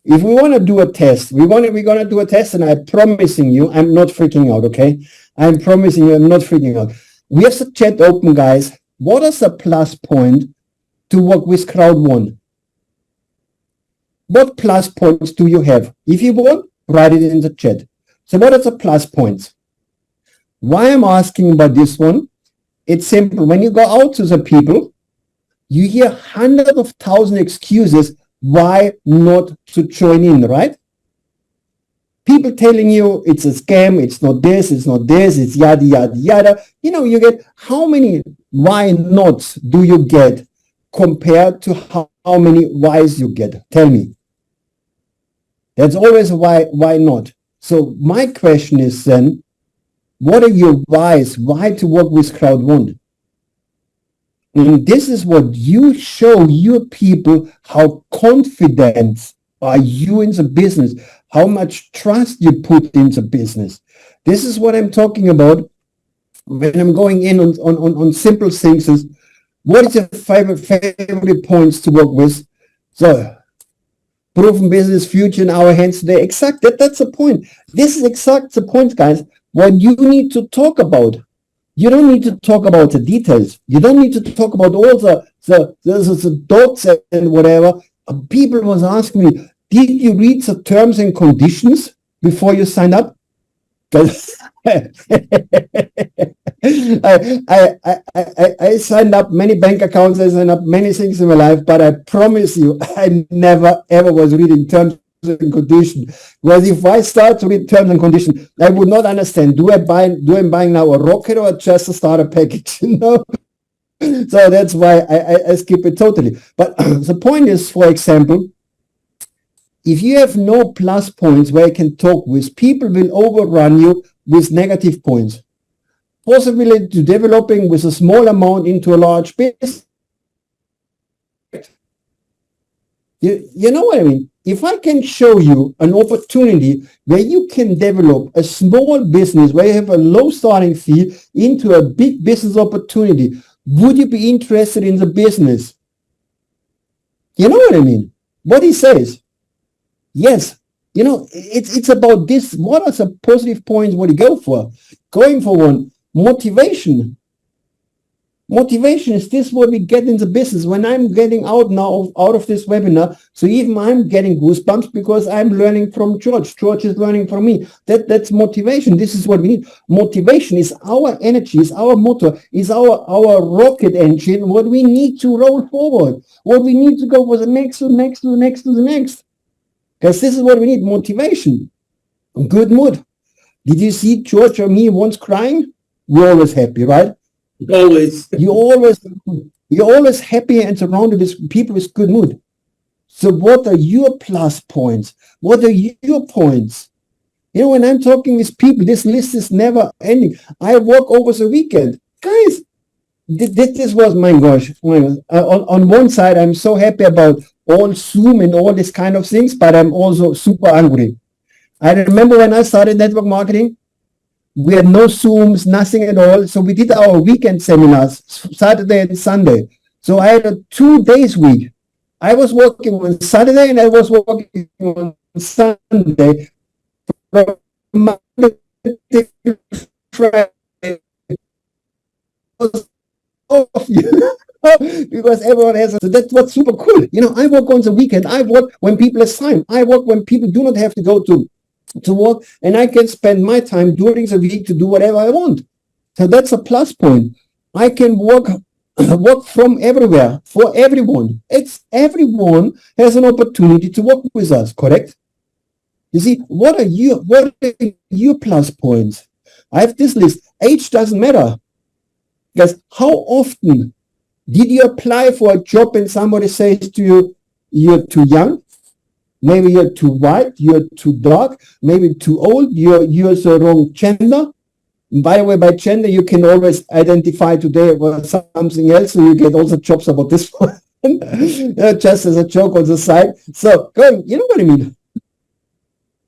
If we want to do a test, we're going to do a test, and I'm promising you, I'm not freaking out, okay? I'm promising you, I'm not freaking out. We have the chat open, guys. What is a plus point to work with CROWD1? What plus points do you have? If you want, write it in the chat. So what are the plus points? Why I'm asking about this one? It's simple. When you go out to the people, you hear hundreds of thousands of excuses why not to join in, right? People telling you it's a scam, it's not this, it's yada, yada, yada. You know, you get how many why nots do you get compared to how many whys you get? Tell me. That's always a why not. So my question is then, what are your whys? Why to work with CROWD1? And this is what you show your people, how confident are you in the business, how much trust you put in the business. This is what I'm talking about when I'm going in on simple things. Is what is your favorite points to work with? So, proven business future in our hands today. Exact, that's the point. This is exact the point, guys. What you need to talk about. You don't need to talk about the details. You don't need to talk about all the dots and whatever. People was asking me, did you read the terms and conditions before you sign up? I signed up many bank accounts, I signed up many things in my life, but I promise you, I never ever was reading terms and conditions. Because if I start to read terms and conditions, I would not understand. Do I'm buying now a rocket or just a starter package? You know. So that's why I skip it totally. But the point is, for example, if you have no plus points where you can talk with, people will overrun you with negative points. Possibility to developing with a small amount into a large business. You know what I mean? If I can show you an opportunity where you can develop a small business where you have a low starting fee into a big business opportunity, would you be interested in the business? You know what I mean? What he says. Yes, You know, it's about this. What are some positive points what you go for? Going for one, motivation. Motivation is this what we get in the business. When I'm getting out now out of this webinar, so even I'm getting goosebumps because I'm learning from George. George is learning from me. That's motivation. This is what we need. Motivation is our energy, is our motor, is our rocket engine, what we need to roll forward, what we need to go for the next, to the next, to the next, to the next. Because this is what we need, motivation. Good mood. Did you see George or me once crying? We're always happy, right? Always. You're always happy and surrounded with people with good mood. So what are your plus points? What are your points? You know, when I'm talking with people, this list is never ending. I work over the weekend. Guys, this was, my gosh. On one side, I'm so happy about all Zoom and all these kind of things, but I'm also super angry. I remember when I started network marketing, we had no Zooms, nothing at all. So we did our weekend seminars, Saturday and Sunday. So I had a 2 days week. I was working on Saturday and I was working on Sunday. From Monday to Friday. Because everyone has so that's what's super cool. You know, I work on the weekend. I work when people have time. I work when people do not have to go to work, and I can spend my time during the week to do whatever I want. So that's a plus point. I can work from everywhere for everyone. It's everyone has an opportunity to work with us, correct? You see, what are your plus points? I have this list. Age doesn't matter. Because how often did you apply for a job and somebody says to you, you're too young? Maybe you're too white, you're too dark, maybe too old, you're the wrong gender. And by the way, by gender, you can always identify today with something else, so you get also jobs about this one. Just as a joke on the side. So, you know what I mean?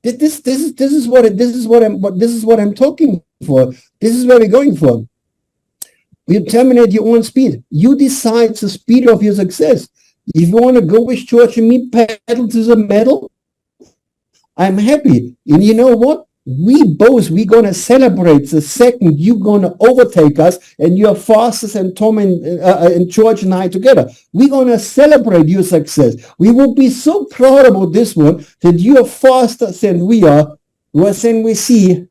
This is what I'm talking for. This is what we're going for. You terminate your own speed. You decide the speed of your success. If you want to go with George and me, pedal to the metal, I'm happy. And you know what? We're going to celebrate the second you're going to overtake us and you're faster than Tom and George and I together. We're going to celebrate your success. We will be so proud about this one that you're faster than we are. Well, then we see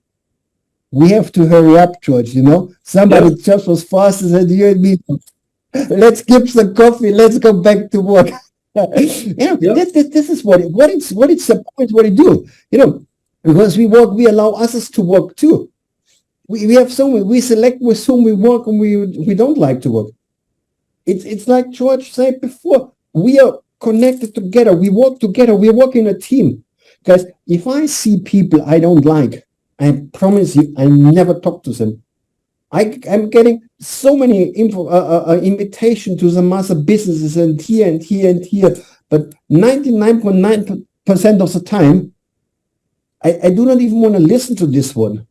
we have to hurry up, George, you know. Somebody just was faster than you and me. Let's skip some coffee. Let's go back to work. You know, this is what it's the point what we do. You know, because we work, we allow others to work too. We have someone, we select with whom we work and we don't like to work. It's like George said before, we are connected together. We work together. We work in a team. Because if I see people I don't like, I promise you, I never talk to them. I'm getting so many invitation to some other businesses and here and here and here, but 99.9% of the time, I do not even want to listen to this one.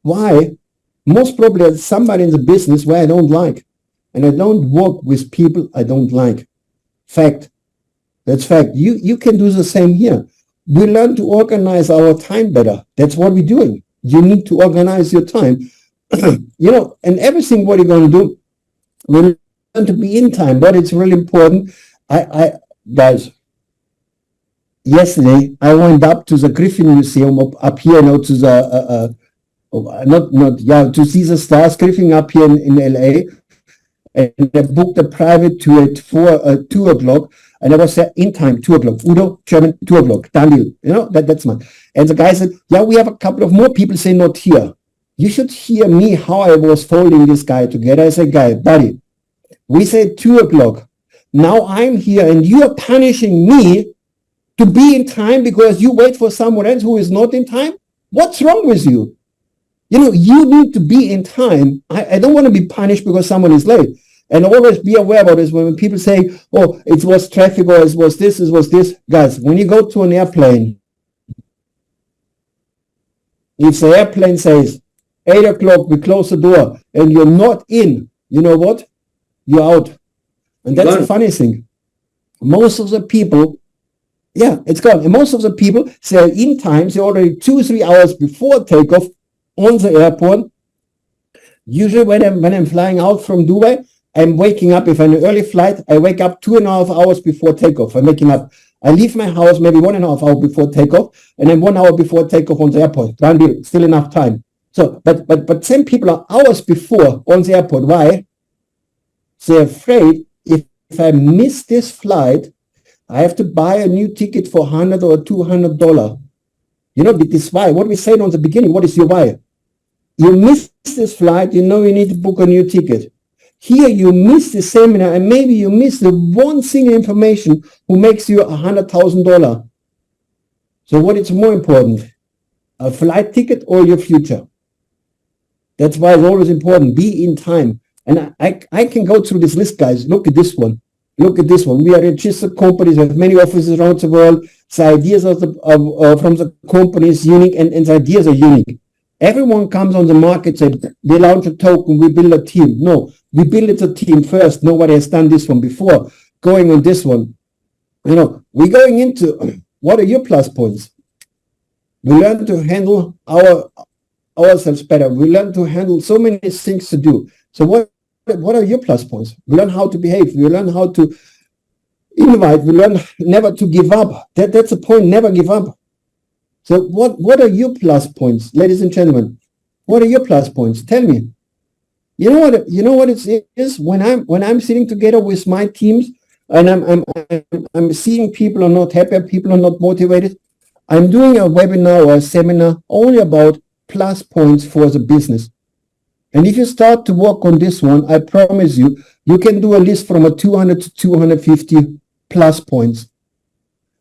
Why? Most probably there's somebody in the business where I don't like, and I don't work with people I don't like. Fact. That's fact. You can do the same here. We learn to organize our time better. That's what we're doing. You need to organize your time. You know, and everything what you're going to do, we learn to be in time, but it's really important. Guys, yesterday I went up to the Griffin Museum up here, to the to see the stars Griffin up here in LA, and I booked a private tour at 2 o'clock, and I was there in time, 2 o'clock. Udo, German, 2 o'clock, done deal. You know, that's my. And the guy said, yeah, we have a couple of more people say not here. You should hear me how I was folding this guy together. I said, guy, buddy, we said 2 o'clock. Now I'm here and you are punishing me to be in time because you wait for someone else who is not in time? What's wrong with you? You know, you need to be in time. I don't want to be punished because someone is late. And always be aware about this when people say, oh, it was traffic or it was this. Guys, when you go to an airplane, if the airplane says, 8 o'clock, we close the door, and you're not in, you know what? You're out. And that's the funny thing. Most of the people Yeah, it's gone. And most of the people, they're in time, they're already 2-3 hours before takeoff on the airport. Usually when I'm flying out from Dubai, I'm waking up. If I'm an early flight, I wake up 2.5 hours before takeoff. I'm waking up. I leave my house maybe 1.5 hours before takeoff, and then 1 hour before takeoff on the airport. Still enough time. So, but some people are hours before on the airport. Why? They're afraid if I miss this flight, I have to buy a new ticket for $100 or $200. You know, this why. What we said on the beginning, what is your why? You miss this flight, you know you need to book a new ticket. Here you miss the seminar, and maybe you miss the one single information who makes you $100,000. So what is more important, a flight ticket or your future? That's why it's always important, be in time. And I can go through this list, guys. Look at this one. Look at this one. We are registered companies. We have many offices around the world. The ideas from the company is unique, and the ideas are unique. Everyone comes on the market, say, they launch a token, we build a team. No, we build it a team first. Nobody has done this one before. Going on this one, you know, we're going into what are your plus points? We learn to handle ourselves better. We learn to handle so many things to do. So what are your plus points? We learn how to behave. We learn how to invite. We learn never to give up. That's the point, never give up. So what are your plus points, ladies and gentlemen? What are your plus points? Tell me. You know what it is when I'm sitting together with my teams and I'm seeing people are not happy, people are not motivated. I'm doing a webinar or a seminar only about plus points for the business. And if you start to work on this one, I promise you, you can do a list from a 200 to 250 plus points.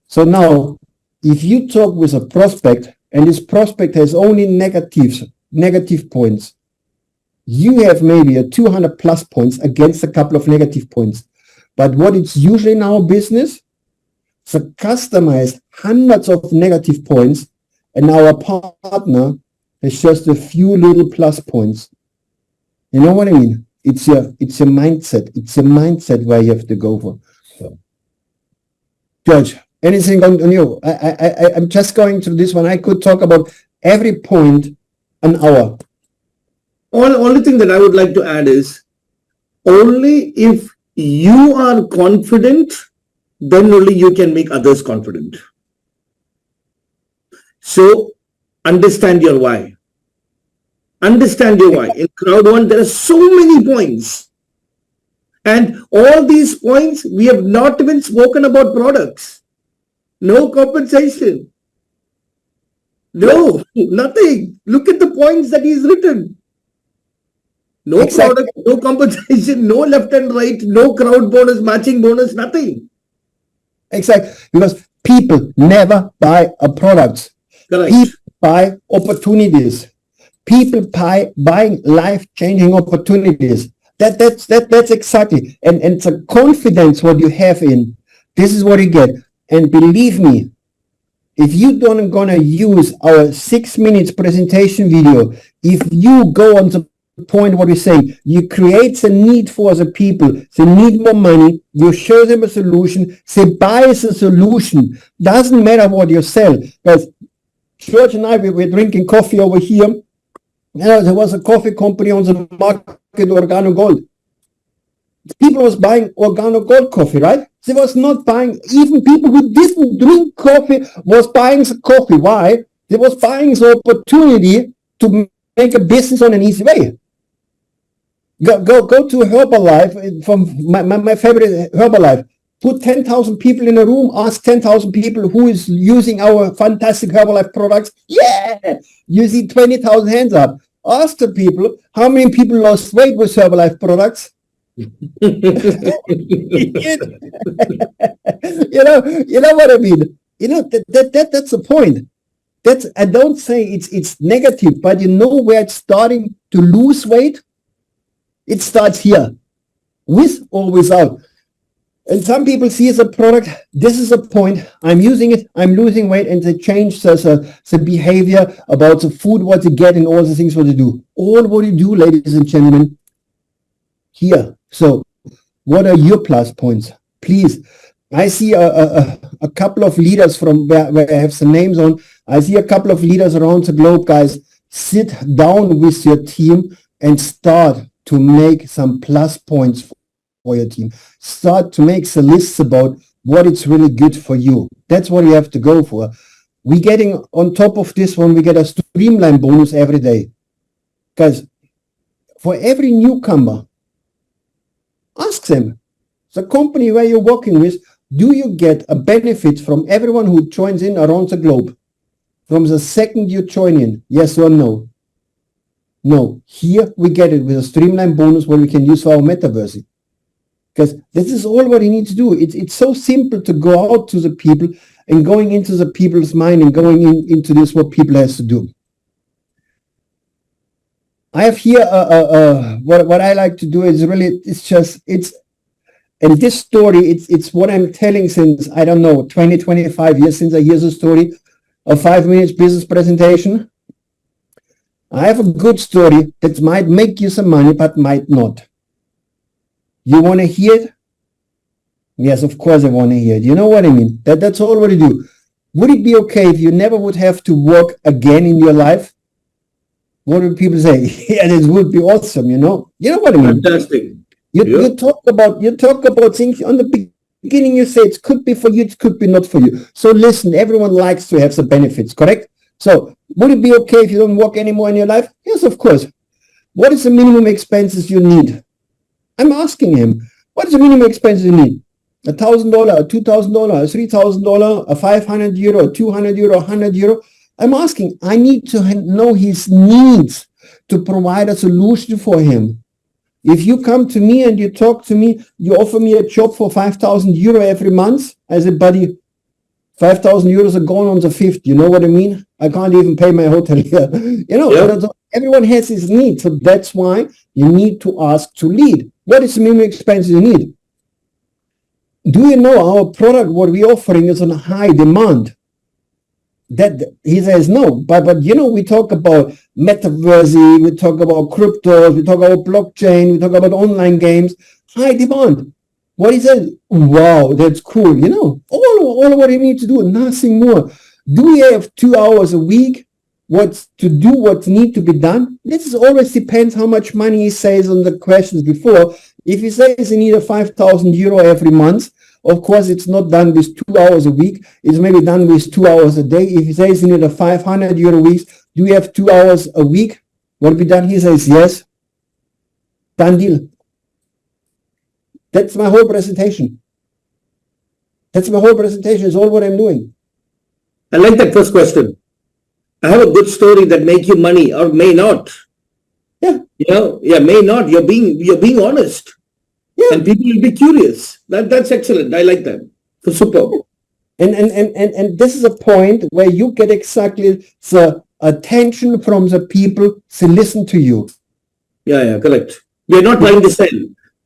So now, if you talk with a prospect and this prospect has only negative points, you have maybe a 200 plus points against a couple of negative points. But what it's usually in our business, the customer has hundreds of negative points and our partner has just a few little plus points. You know what I mean? It's your mindset. It's a mindset where you have to go for. George, anything on you? I'm just going through this one. I could talk about every point an hour. Only thing that I would like to add is, only if you are confident, then only you can make others confident. So understand your why. Understand your why. In CROWD1, there are so many points. And all these points, we have not even spoken about products. No compensation. No, nothing. Look at the points that he's written. No product, no compensation, no left and right, no crowd bonus, matching bonus, nothing. Exactly. Because people never buy a product. Correct. People buy opportunities. People buying life-changing opportunities. That's exactly. And the confidence what you have in, this is what you get. And believe me, if you don't gonna use our 6 minutes presentation video, if you go on the point what we're saying, you create the need for the people, they need more money, you show them a solution, they buy the solution. Doesn't matter what you sell. Because George and I, we were drinking coffee over here. You know, there was a coffee company on the market, Organo Gold. People was buying Organo Gold coffee, right? They was not buying, even people who didn't drink coffee was buying the coffee. Why? They was buying the opportunity to make a business on an easy way. Go to Herbalife, from my favorite Herbalife. Put 10,000 people in a room, ask 10,000 people who is using our fantastic Herbalife products. Yeah! You see 20,000 hands up. Ask the people, how many people lost weight with Herbalife products? you know what I mean? You know, that's the point. I don't say it's negative, but you know where it's starting to lose weight? It starts here, with or without. And some people see as a product, this is a point, I'm using it, I'm losing weight, and they change the behavior about the food, what they get, and all the things what they do. All what you do, ladies and gentlemen, here. So what are your plus points? Please, I see a couple of leaders from where I have some names on. I see a couple of leaders around the globe, guys. Sit down with your team and start to make some plus points for your team. Start to make some lists about what it's really good for you. That's what you have to go for. We getting on top of this one, we get a streamline bonus every day. Guys, for every newcomer, ask them, the company where you're working with, do you get a benefit from everyone who joins in around the globe? From the second you join in, yes or no? No. Here we get it with a streamline bonus where we can use for our metaverse. Because this is all what you need to do. It's so simple to go out to the people and going into the people's mind and going into this what people has to do. I have here what I like to do is really and this story it's what I'm telling since I don't know 25 years since I hear the story. A 5 minutes business presentation. I have a good story that might make you some money, but might not. You want to hear it? Yes, of course I want to hear it. You know what I mean? That's all what you do. Would it be okay if you never would have to work again in your life? What would people say? Yeah, this would be awesome, you know? You know what I mean? Fantastic. You talk about things on the beginning, you say it could be for you, it could be not for you. So listen, everyone likes to have the benefits, correct? So would it be okay if you don't work anymore in your life? Yes, of course. What is the minimum expenses you need? I'm asking him, what is the minimum expenses you need? $1,000, a $2,000, a $3,000, a 500 euro, a 200 euro, 100 euro. I'm asking, I need to know his needs to provide a solution for him. If you come to me and you talk to me, you offer me a job for 5,000 euro every month. I said, buddy, 5,000 euros are gone on the 5th. You know what I mean? I can't even pay my hotel here. You know, yeah. Everyone has his needs. So that's why you need to ask to lead. What is the minimum expense you need? Do you know our product, what we're offering is on high demand? That he says no, but you know, we talk about metaverse, we talk about cryptos, we talk about blockchain, we talk about online games, high demand. What he says, wow, that's cool. You know, all what you need to do, nothing more. Do we have 2 hours a week? What's to do, what need to be done? This always depends how much money he says on the questions before. If he says he needs a 5,000 euro every month, of course, it's not done with 2 hours a week. It's maybe done with 2 hours a day. If he says he needs a 500 euro a week, do we have 2 hours a week? What be done? He says yes. Done deal. That's my whole presentation. That's my whole presentation. Is all what I'm doing. I like that first question. I have a good story that make you money or may not. Yeah. You know, yeah, may not. You're being honest. Yeah. And people will be curious. That's excellent. I like that. Super. And this is a point where you get exactly the attention from the people to listen to you. Yeah, correct. We're not trying to sell.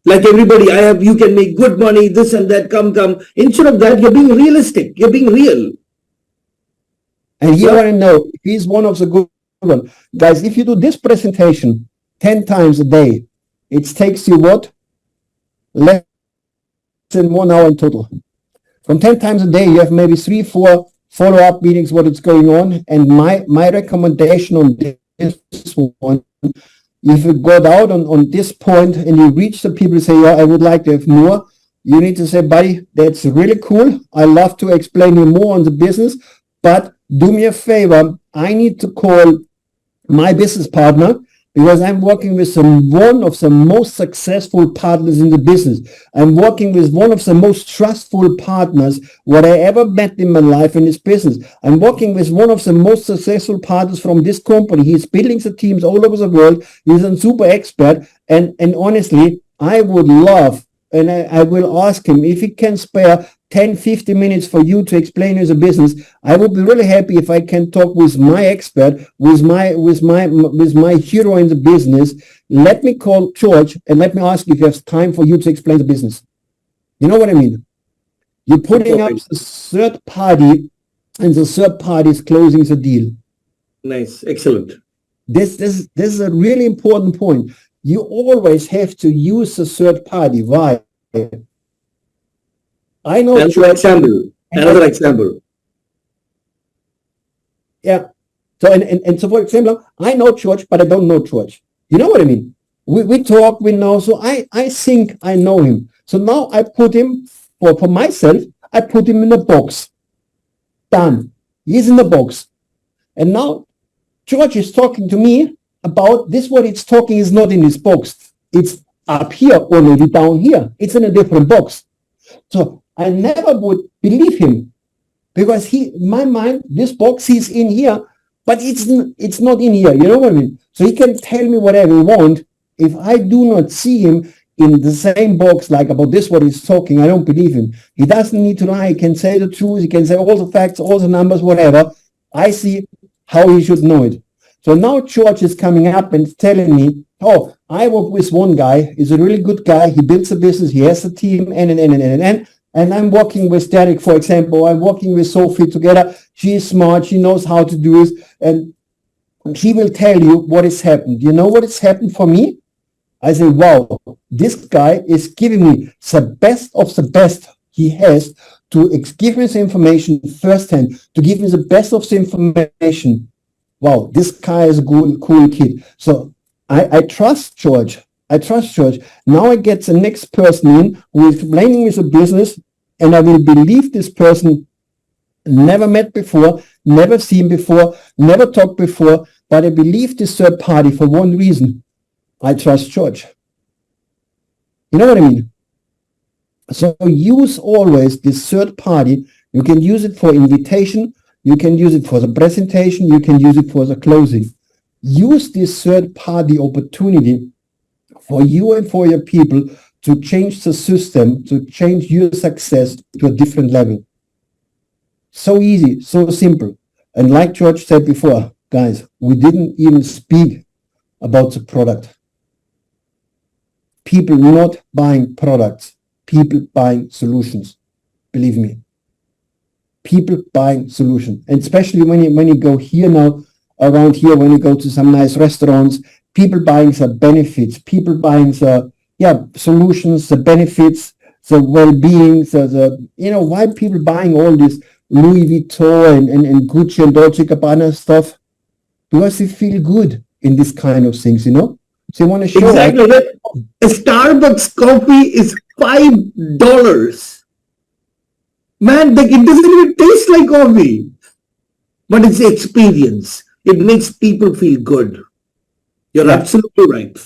Like everybody, you can make good money, this and that, come. Instead of that, you're being realistic. You're being real. And you want to know, if he's one of the good ones. Guys, if you do this presentation 10 times a day, it takes you what? Less than 1 hour in total. From 10 times a day, you have maybe 3-4 follow-up meetings, what is going on. And my recommendation on this one, if you go out on this point and you reach the people and say, yeah, I would like to have more, you need to say, buddy, that's really cool. I love to explain you more on the business, but do me a favor. I need to call my business partner because I'm working with one of the most successful partners in the business. I'm working with one of the most trustful partners what I ever met in my life in this business. I'm working with one of the most successful partners from this company. He's building the teams all over the world. He's a super expert. And honestly, I would love, and I will ask him if he can spare 10-15 minutes for you to explain as a business. I would be really happy if I can talk with my expert, with my hero in the business. Let me call George and let me ask if he has time for you to explain the business. You know what I mean? You're putting up the third party, and the third party is closing the deal. Nice, excellent. This is a really important point. You always have to use the third party. Why? I know Another example. Another example. Yeah. So, and so, for example, I know church, but I don't know church. You know what I mean? We talk, we know. So I think I know him. So now I put him, for myself, I put him in a box. Done. He's in the box. And now George is talking to me about this. What it's talking is not in his box. It's up here or maybe down here. It's in a different box. So I never would believe him because in my mind, this box is in here, but it's not in here. You know what I mean? So he can tell me whatever he wants. If I do not see him in the same box, like about this, what he's talking, I don't believe him. He doesn't need to lie. He can say the truth. He can say all the facts, all the numbers, whatever. I see how he should know it. So now George is coming up and telling me, oh, I work with one guy. He's a really good guy. He builds a business. He has a team, and I'm working with Derek, for example. I'm working with Sophie together. She is smart. She knows how to do it. And she will tell you what has happened. You know what has happened for me? I say, wow, this guy is giving me the best of the best he has to give me the information firsthand, to give me the best of the information. Wow, this guy is a good, cool kid. So I trust George. I trust George. Now I get the next person in who is explaining me the business, and I will believe this person never met before, never seen before, never talked before, but I believe this third party for one reason. I trust George. You know what I mean? So use always this third party. You can use it for invitation. You can use it for the presentation. You can use it for the closing. Use this third party opportunity for you and for your people to change the system, to change your success to a different level. So easy, so simple. And like George said before, guys, we didn't even speak about the product. People not buying products, people buying solutions. Believe me. People buying solutions. And especially when you go here now, around here, when you go to some nice restaurants, people buying the benefits, people buying the solutions, the benefits, the well-being, why people buying all this Louis Vuitton and Gucci and Dolce & Gabbana stuff? Because they feel good in this kind of things, So they want to show. Exactly. A Starbucks coffee is $5. Man, it doesn't even taste like coffee. But it's the experience. It makes people feel good. You're absolutely right.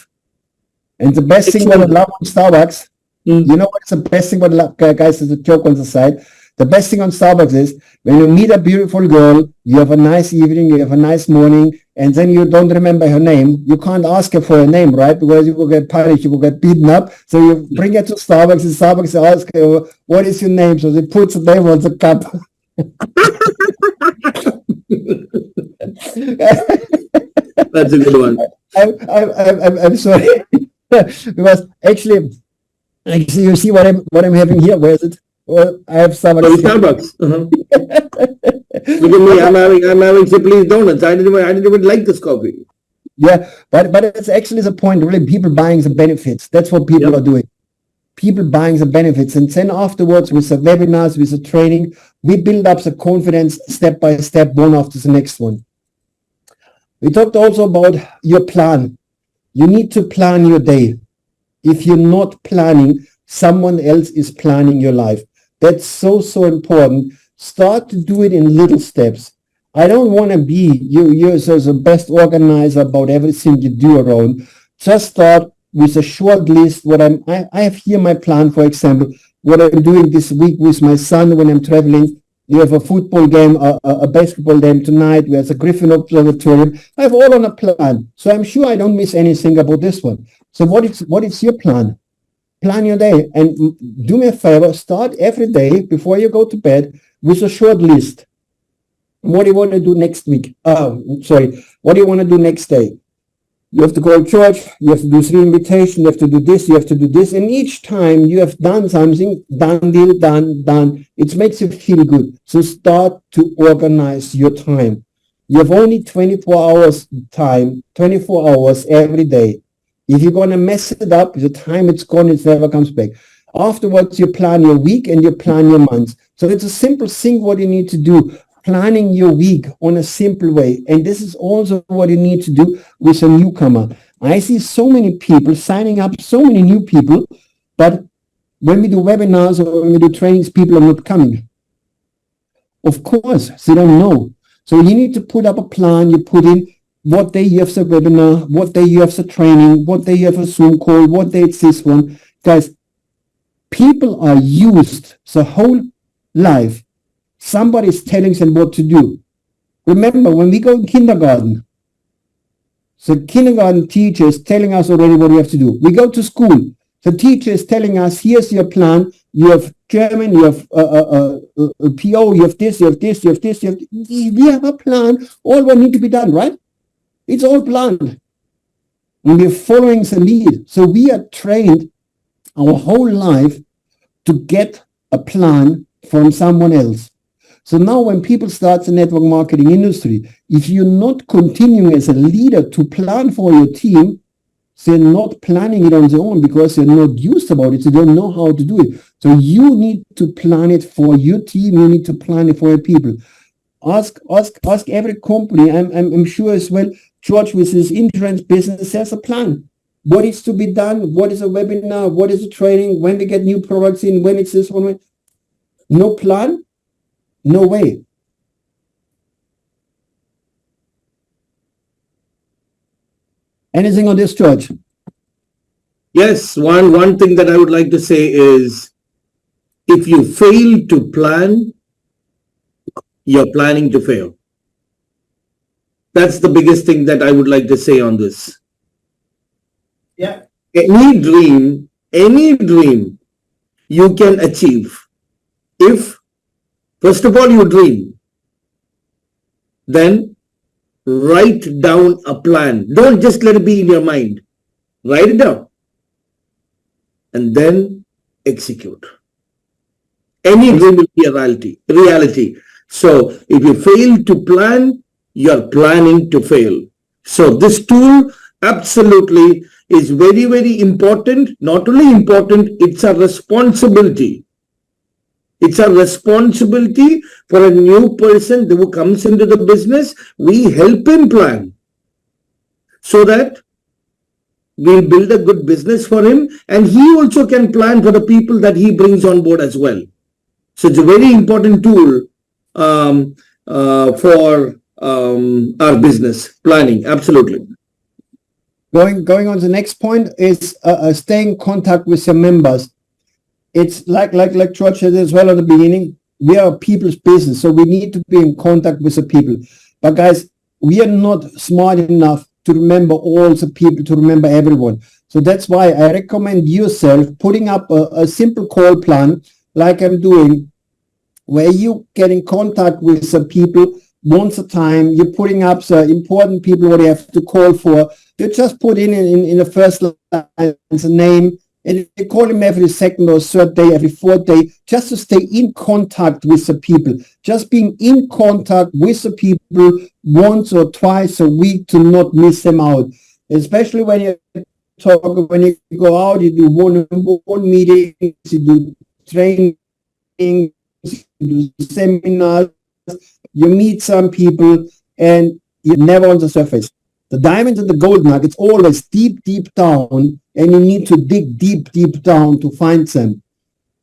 And the best thing what I love on Starbucks, you know what's the best thing what I love, guys, is a joke on the side. The best thing on Starbucks is when you meet a beautiful girl, you have a nice evening, you have a nice morning, and then you don't remember her name. You can't ask her for her name, right? Because you will get punished, you will get beaten up. So you bring her to Starbucks, and Starbucks ask her, what is your name? So they put the name on the cup. That's a good one. I'm sorry. Because actually, you see what I'm having here? Where is it? Well, I have Starbucks. Look at me. I'm having Simply Donuts. I didn't even like this coffee. Yeah, but it's actually the point. Really, people buying the benefits. That's what people are doing. People buying the benefits, and then afterwards, with the webinars, with the training, we build up the confidence step by step, one after the next one. We talked also about your plan. You need to plan your day. If you're not planning, someone else is planning your life. That's so important. Start to do it in little steps. I don't want to be you're the best organizer about everything you do around. Just start with a short list. I have here my plan, for example, what I'm doing this week with my son when I'm traveling. You have a football game, a basketball game tonight. We have a Griffin Observatorium. I have all on a plan. So I'm sure I don't miss anything about this one. So what is your plan? Plan your day, and do me a favor, start every day before you go to bed with a short list. What do you want to do next week? What do you want to do next day? You have to go to church, you have to do 3 invitations, you have to do this, you have to do this, and each time you have done something, done deal, done, it makes you feel good. So start to organize your time. You have only 24 hours time, 24 hours every day. If you're going to mess it up, the time it's gone, it never comes back. Afterwards, you plan your week and you plan your months. So it's a simple thing what you need to do, planning your week on a simple way. And this is also what you need to do with a newcomer. I see so many people signing up, so many new people, but when we do webinars or when we do trainings, people are not coming. Of course, they don't know. So you need to put up a plan. You put in what day you have the webinar, what day you have the training, what day you have a Zoom call, what day it's this one. Guys, people are used the whole life. Somebody's telling them what to do. Remember, when we go in kindergarten, the kindergarten teacher is telling us already what we have to do. We go to school. The teacher is telling us, here's your plan. You have German, you have PO, you have this, you have this, you have this. We have a plan. All what need to be done, right? It's all planned. And we're following the lead. So we are trained our whole life to get a plan from someone else. So now when people start the network marketing industry, if you're not continuing as a leader to plan for your team, they're not planning it on their own because they're not used about it. They don't know how to do it. So you need to plan it for your team. You need to plan it for your people. Ask every company. I'm sure as well, George with his insurance business has a plan. What is to be done? What is a webinar? What is a training? When we get new products in? When it's this one? No plan? No way. Anything on this, George? Yes, one thing that I would like to say is, if you fail to plan, you're planning to fail. That's the biggest thing that I would like to say on this. Yeah. Any dream you can achieve if, first of all, you dream, then write down a plan. Don't just let it be in your mind. Write it down and then execute. Any dream will be a reality. So if you fail to plan, you're planning to fail. So this tool absolutely is very, very important. Not only important, it's a responsibility. It's a responsibility for a new person who comes into the business. We help him plan so that we'll build a good business for him, and he also can plan for the people that he brings on board as well. So it's a very important tool for our business planning. Absolutely. Going on to the next point is staying in contact with your members. It's like George said as well at the beginning, we are a people's business, so we need to be in contact with the people. But guys, we are not smart enough to remember all the people, to remember everyone. So that's why I recommend yourself putting up a simple call plan like I'm doing, where you get in contact with the people once a time. You're putting up the important people what you have to call for. You just put in the first line the name, and you call him every second or third day, every fourth day, just to stay in contact with the people. Just being in contact with the people once or twice a week to not miss them out. Especially when you when you go out, you do one meetings, you do training, you do seminars, you meet some people, and you're never on the surface. The diamond and the gold nuggets always deep down, and you need to dig deep down to find them.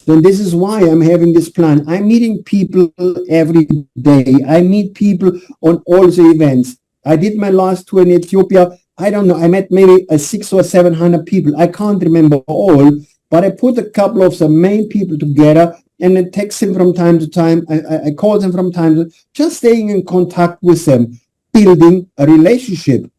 And this is why I'm having this plan. I'm meeting people every day. I meet people on all the events. I did my last tour in Ethiopia. I don't know. I met maybe 600 or 700 people. I can't remember all, but I put a couple of the main people together and then text them from time to time. I call them from time to time, just staying in contact with them, building a relationship.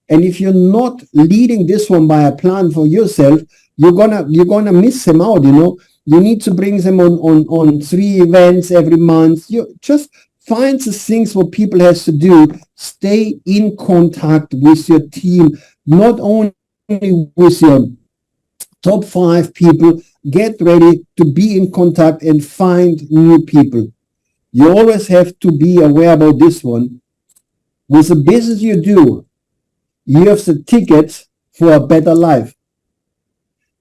And if you're not leading this one by a plan for yourself, you're gonna miss them out. You know, you need to bring them on 3 events every month. You just find the things what people has to do. Stay in contact with your team, not only with your top 5 people. Get ready to be in contact and find new people. You always have to be aware about this one. With the business you do, you have the ticket for a better life.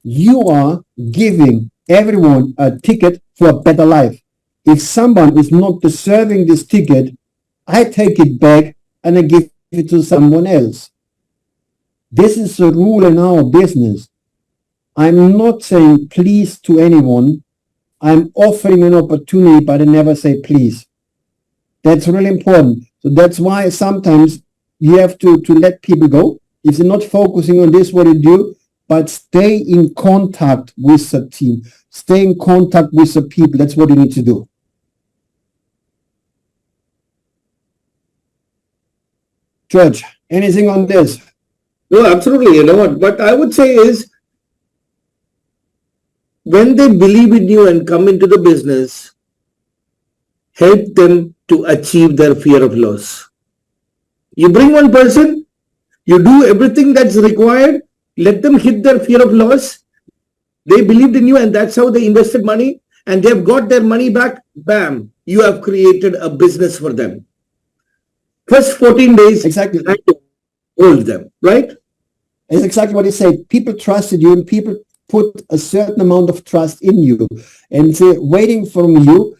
You are giving everyone a ticket for a better life. If someone is not deserving this ticket, I take it back and I give it to someone else. This is the rule in our business. I'm not saying please to anyone. I'm offering an opportunity, but I never say please. That's really important. So that's why sometimes you have to let people go. If they're not focusing on this, what you do, but stay in contact with the team. Stay in contact with the people. That's what you need to do. George, anything on this? No, absolutely. You know what I would say is, when they believe in you and come into the business, help them to achieve their fear of loss. You bring one person, you do everything that's required, let them hit their fear of loss. They believed in you, and that's how they invested money, and they've got their money back. Bam, you have created a business for them. First 14 days, exactly, you have to hold them, right? It's exactly what you say. People trusted you, and people put a certain amount of trust in you, and they're waiting from you,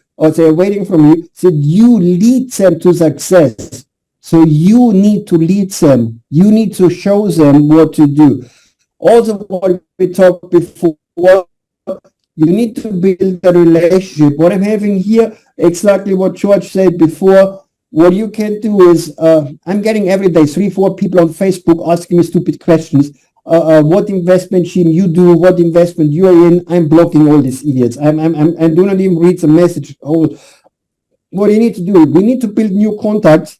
said you lead them to success. So you need to lead them. You need to show them what to do. Also, what we talked before, you need to build a relationship. What I'm having here, exactly what George said before, what you can do is, I'm getting every day 3-4 people on Facebook asking me stupid questions. What investment scheme you do, what investment you are in. I'm blocking all these idiots. I do not even read the message. Oh, what you need to do, we need to build new contacts,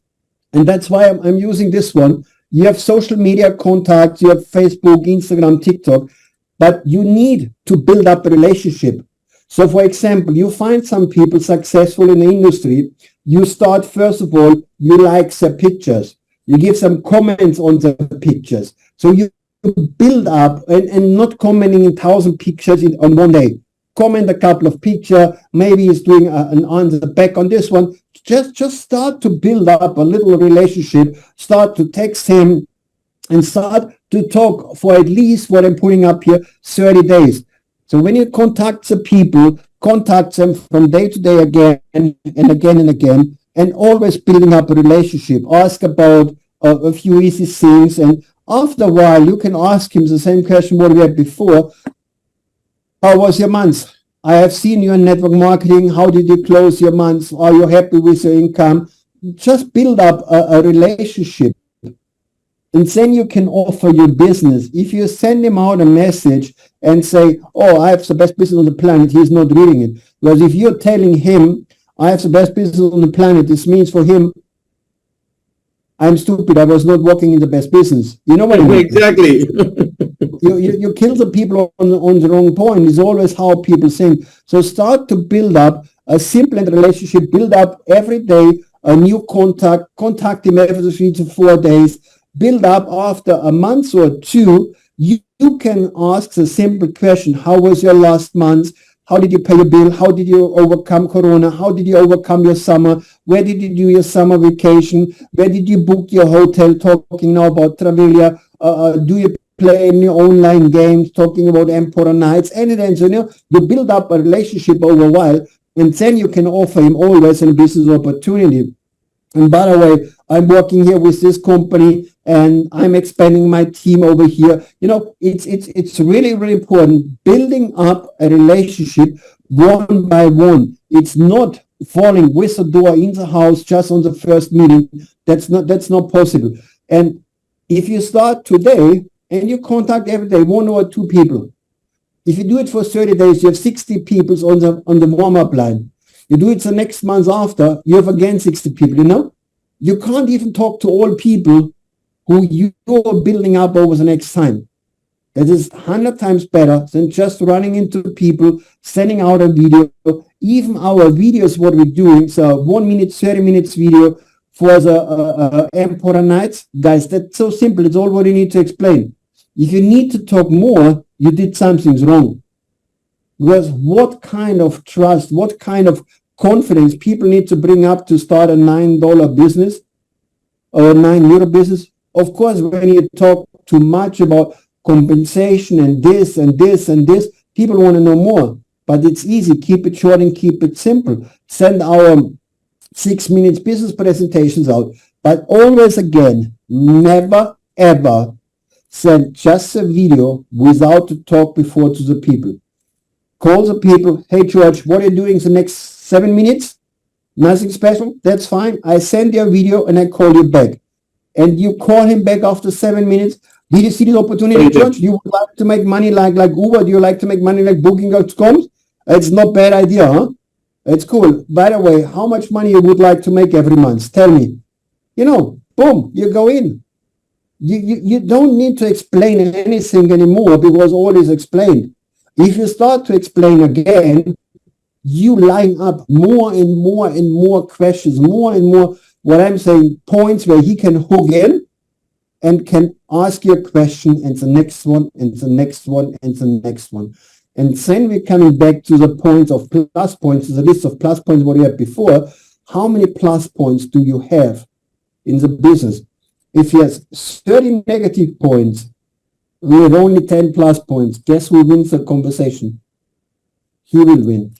and that's why I'm using this one. You have social media contacts, you have Facebook, Instagram, TikTok, but you need to build up a relationship. So for example, you find some people successful in the industry. You start, first of all, you like their pictures. You give some comments on the pictures. So you build up, and not commenting in 1,000 pictures on one day. Comment a couple of pictures. Maybe he's doing an answer back on this one. Just start to build up a little relationship. Start to text him and start to talk for at least what I'm putting up here, 30 days. So when you contact the people, contact them from day to day again and again and again, and always building up a relationship. Ask about a few easy things, and after a while, you can ask him the same question what we had before. How was your month? I have seen you in network marketing. How did you close your month? Are you happy with your income? Just build up a relationship. And then you can offer your business. If you send him out a message and say, oh, I have the best business on the planet, he's not reading it. Because if you're telling him, I have the best business on the planet, this means for him, I'm stupid, I was not working in the best business. You know what I mean? Exactly. you kill the people on the wrong point. It's always how people think. So start to build up a simple relationship, build up every day a new contact him every 3 to 4 days, build up after a month or two. You can ask the simple question, how was your last month? How did you pay your bill? How did you overcome Corona? How did you overcome your summer? Where did you do your summer vacation? Where did you book your hotel? Talking now about Travalia. Do you play any online games? Talking about Emperor Nights. Anything. So, you build up a relationship over a while, and then you can offer him always a business opportunity. And by the way, I'm working here with this company, and I'm expanding my team over here. It's really, really important building up a relationship one by one. It's not falling with the door in the house just on the first meeting. That's not possible. And if you start today and you contact every day 1 or 2 people, if you do it for 30 days, you have 60 people on the warm-up line. You do it the next month after, you have again 60 people, You can't even talk to all people who you're building up over the next time. That is 100 times better than just running into people, sending out a video. Even our videos, what we're doing, so 1 minute, 30 minutes video for the Emperor Nights. Guys, that's so simple. It's all what you need to explain. If you need to talk more, you did something wrong. Because what kind of trust, what kind of confidence people need to bring up to start a $9 business or a €9 business? Of course, when you talk too much about compensation and this and this and this, people want to know more. but it's easy. Keep it short and keep it simple. Send our 6 minutes business presentations out, but always again, never ever send just a video without the talk before to the people. Call the people. Hey George, what are you doing the next 7 minutes? Nothing special. That's fine. I send you a video and I call you back. And you call him back after 7 minutes. Did you see the opportunity, George? You would like to make money like Uber? Do you like to make money like Booking.com? It's not a bad idea, huh? It's cool. By the way, how much money you would like to make every month? Tell me. Boom, you go in. You don't need to explain anything anymore because all is explained. If you start to explain again, you line up more and more and more questions, more and more, what I'm saying, points where he can hook in and can ask you a question, and the next one, and the next one, and the next one. And then we're coming back to the points of plus points, the list of plus points what you had before. How many plus points do you have in the business? If he has 30 negative points with only 10 plus points, guess who wins the conversation? He will win.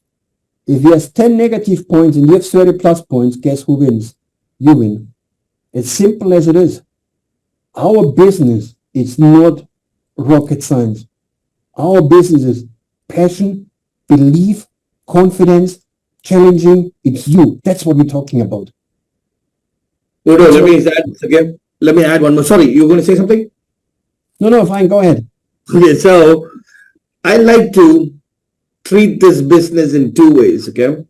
If he has 10 negative points and you have 30 plus points, guess who wins? You win. As simple as it is. Our business is not rocket science. Our business is passion, belief, confidence, challenging. It's you. That's what we're talking about. Udo, let me add one more. Sorry, you were going to say something? No, fine. Go ahead. Okay, so I like to treat this business in two ways, okay?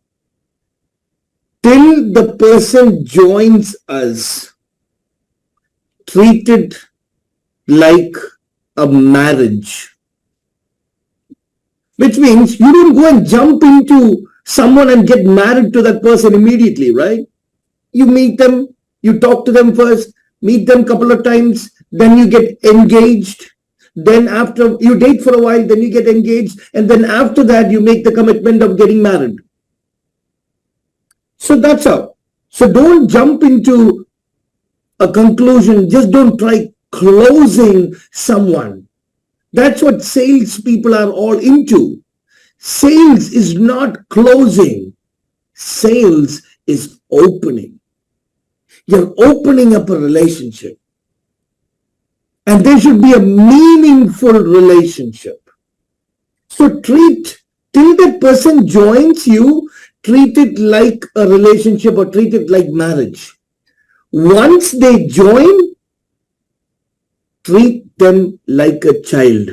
Till the person joins us, treat it like a marriage. Which means you don't go and jump into someone and get married to that person immediately, right? You meet them, you talk to them first, meet them a couple of times, then you get engaged. Then after you date for a while, then you get engaged. And then after that, you make the commitment of getting married. So that's how. So don't jump into a conclusion. Just don't try closing someone. That's what sales people are all into. Sales is not closing. Sales is opening. You're opening up a relationship. And there should be a meaningful relationship. So till that person joins you, treat it like a relationship or treat it like marriage. Once they join, treat them like a child,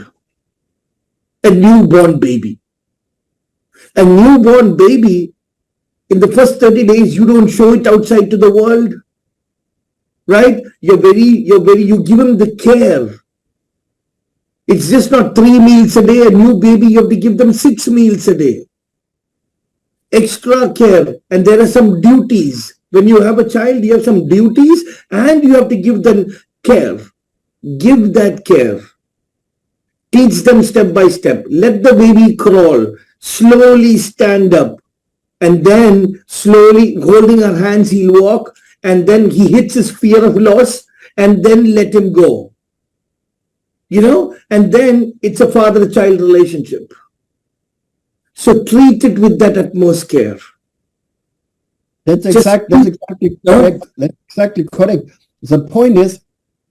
a newborn baby. A newborn baby, in the first 30 days, you don't show it outside to the world. Right? You give them the care. It's just not 3 meals a day. A new baby, you have to give them 6 meals a day. Extra care. And there are some duties. When you have a child, you have some duties and you have to give them care. Give that care. Teach them step by step. Let the baby crawl. Slowly stand up. And then slowly holding our hands, he'll walk. And then he hits his fear of loss, and then let him go. And then it's a father-child relationship. So treat it with that utmost care. That's exactly correct. That's exactly correct. The point is,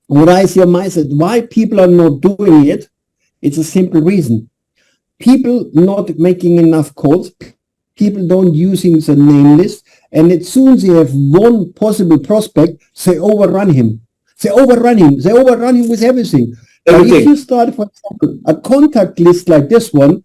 what I see on my side, why people are not doing it, it's a simple reason. People not making enough calls. People don't using the name list, and as soon as they have one possible prospect, they overrun him. They overrun him with everything. But if you start, for example, a contact list like this one,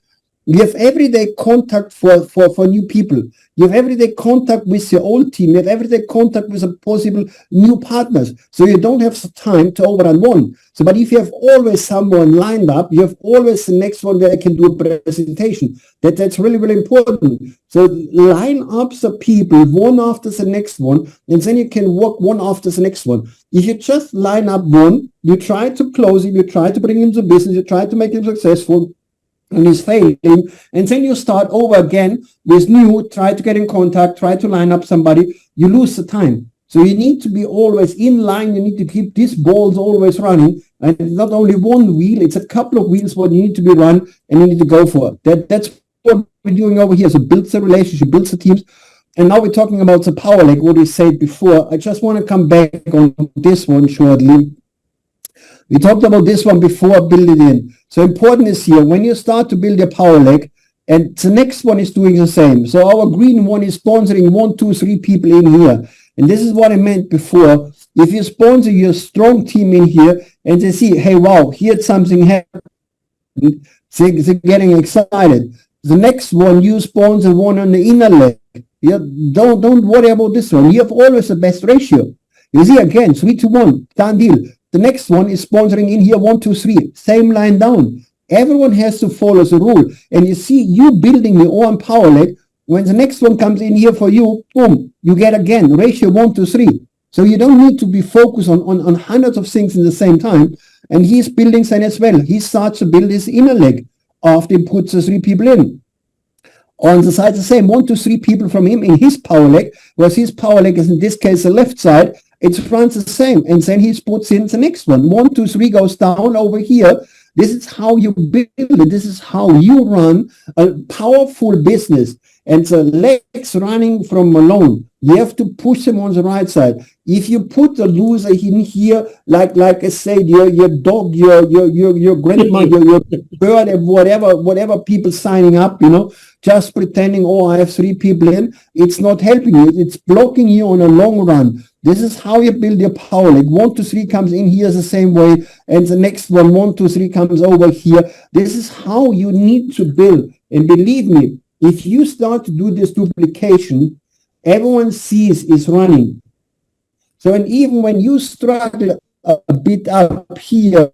you have everyday contact for new people. You have everyday contact with your old team. You have everyday contact with a possible new partners. So you don't have the time to overrun one. So, but if you have always someone lined up, you have always the next one where I can do a presentation. That's really, really important. So line up the people one after the next one, and then you can work one after the next one. If you just line up one, you try to close him, you try to bring him to business, you try to make him successful, and he's failing, and then you start over again with new, try to get in contact, try to line up somebody, you lose the time. So you need to be always in line, you need to keep these balls always running, and not only one wheel, it's a couple of wheels what you need to be run, and you need to go for it. That's what we're doing over here is build the relationship, build the teams. And now we're talking about the power, like what we said before. I just want to come back on this one shortly. We talked about this one before, build it in. So important is here, when you start to build your power leg, and the next one is doing the same. So our green one is sponsoring 1, 2, 3 people in here. And this is what I meant before. If you sponsor your strong team in here and they see, hey, wow, here's something happened, they're getting excited. The next one, you sponsor one on the inner leg. Yeah, don't worry about this one. You have always the best ratio. You see, again, 3-1, done deal. The next one is sponsoring in here 1, 2, 3, same line down. Everyone has to follow the rule. And you see, you building your own power leg. When the next one comes in here for you, boom, you get again ratio 1 to 3. So you don't need to be focused on hundreds of things in the same time. And he's building sign as well. He starts to build his inner leg after he puts the 3 people in. On the side, the same 1 to 3 people from him in his power leg, whereas his power leg is in this case the left side. It runs the same, and then he puts in the next one. 1, 2, 3 goes down over here. This is how you build it. This is how you run a powerful business. And the legs running from alone, you have to push them on the right side. If you put the loser in here, like I said, your dog, your grandma, your bird, whatever people signing up, just pretending, oh, I have 3 people in, it's not helping you. It's blocking you on a long run. This is how you build your power leg. 1 to 3 comes in here the same way, and the next one, 1 to 3 comes over here. This is how you need to build. And believe me, if you start to do this duplication, everyone sees is running. So, and even when you struggle a bit up here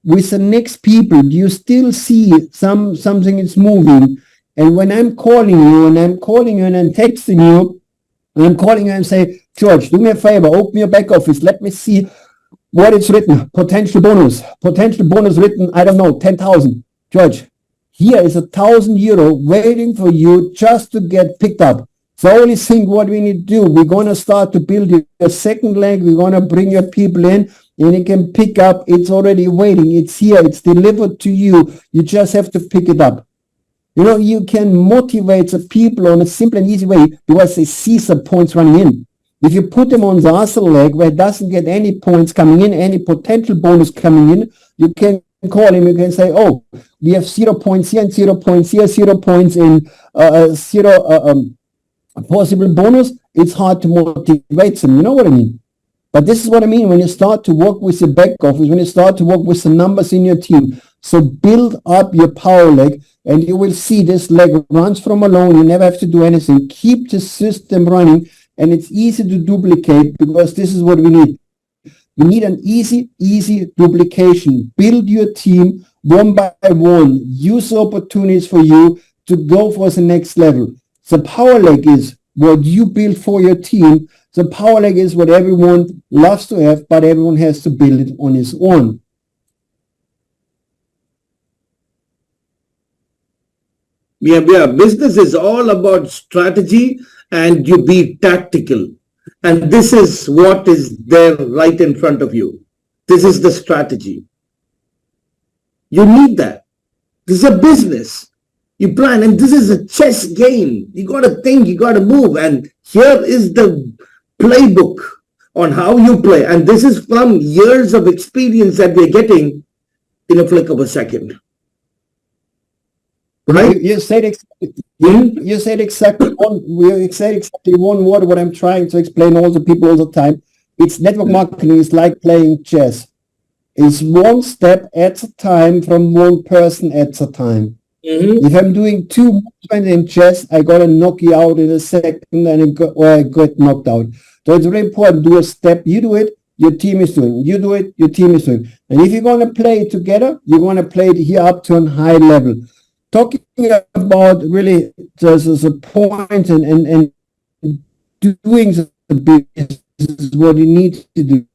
with the next people, you still see something is moving. And when I'm calling you and I'm texting you, and I'm calling you and say, George, do me a favor, open your back office. Let me see what it's written. Potential bonus written, I don't know, 10,000. George, here is €1,000 waiting for you just to get picked up. The only thing what we need to do, we're going to start to build your second leg. We're going to bring your people in and you can pick up. It's already waiting. It's here. It's delivered to you. You just have to pick it up. You can motivate the people on a simple and easy way because they see some points running in. If you put them on the other leg where it doesn't get any points coming in, any potential bonus coming in, you can call him, you can say, oh, we have 0 points here and 0 points here, 0 points in possible bonus. It's hard to motivate them. You know what I mean? But this is what I mean when you start to work with the back office, when you start to work with the numbers in your team. So build up your power leg and you will see this leg runs from alone. You never have to do anything. Keep the system running and it's easy to duplicate because this is what we need. We need an easy duplication. Build your team one by one. Use the opportunities for you to go for the next level. The power leg is what you build for your team. The power leg is what everyone loves to have, but everyone has to build it on his own. Yeah. Business is all about strategy and you be tactical. And this is what is there right in front of you. This is the strategy. You need that. This is a business. You plan, and this is a chess game. You got to think, you got to move. And here is the playbook on how you play. And this is from years of experience that we're getting in a flick of a second. Right? You said exactly. You said exactly one word. What I'm trying to explain all the people all the time. It's network marketing. It's like playing chess. It's one step at a time from one person at a time. If I'm doing 2 movements in chess, I gotta knock you out in a second, and I got knocked out. So it's very important. Do a step. You do it. Your team is doing. You do it. Your team is doing. And if you're gonna play it together, you're gonna play it here up to a high level. Talking about really the point and doing the business, what you need to do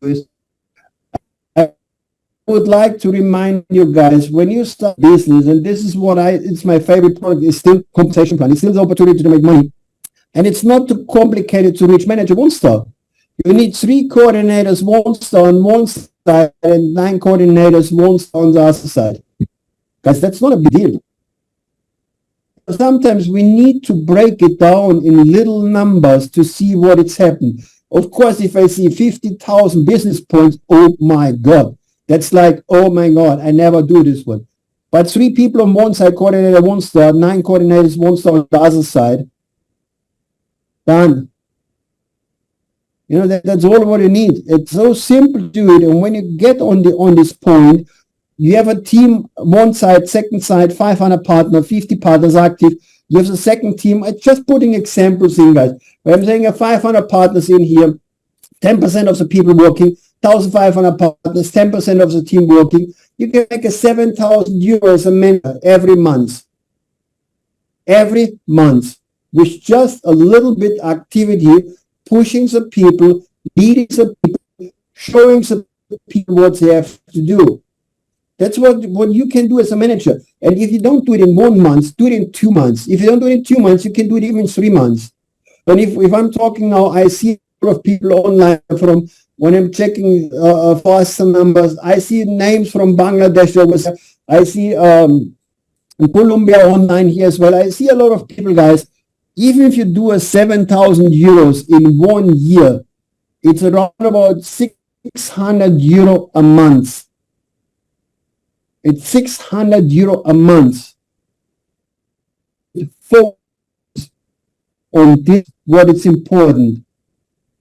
is, I would like to remind you guys, when you start business, and this is what it's my favorite product, is still compensation plan. It's still the opportunity to make money. And it's not too complicated to reach manager 1-star. You need 3 coordinators, 1-star on one side, and 9 coordinators, 1-star on the other side. Guys, that's not a big deal. sometimes we need to break it down in little numbers to see what it's happened. Of course, if I see 50,000 business points, oh my God, that's like, oh my God, I never do this one. But 3 people on one side, coordinator 1 star, 9 coordinators 1 star on the other side, done. You know, that's all what you need. It's so simple to do it. And when you get on this point, you have a team, one side, second side, 500 partners, 50 partners active. You have the second team. I'm just putting examples in, guys. When I'm saying 500 partners in here, 10% of the people working, 1,500 partners, 10% of the team working. You can make a 7,000 euros a minute every month. Every month. With just a little bit activity, pushing the people, leading the people, showing the people what they have to do. That's what you can do as a manager. And if you don't do it in 1 month, do it in 2 months. If you don't do it in 2 months, you can do it even in 3 months. And if I'm talking now, I see a lot of people online from when I'm checking for some numbers. I see names from Bangladesh. I see Colombia online here as well. I see a lot of people, guys. Even if you do a 7,000 euros in 1 year, it's around about 600 euro a month. It's 600 euro a month. Focus on this, what is important.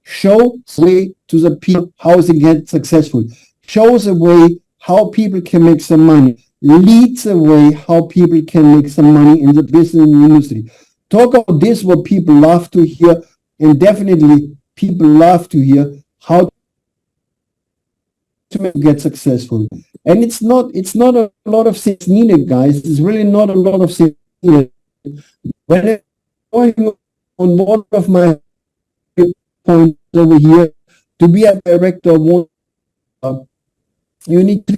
Show the way to the people how they get successful. Show the way how people can make some money. Lead the way how people can make some money in the business industry. Talk about this, what people love to hear, and definitely people love to hear how to get successful. And it's not a lot of things needed, guys. It's really not a lot of things needed. When I'm going on one of my points over here, to be a director of one, you need to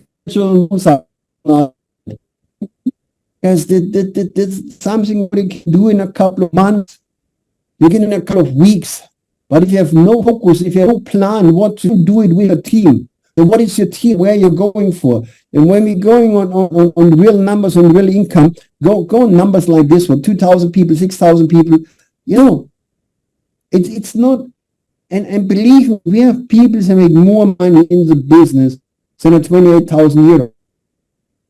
because that's something we can do in a couple of months, you can in a couple of weeks. But if you have no focus, if you have no plan what to do it with a team, then what is your team, where you're going for? And when we're going on real numbers, on real income, go on numbers like this one, 2,000 people, 6,000 people, you know, it's not, and believe me, we have people that make more money in the business than at 28,000 euros.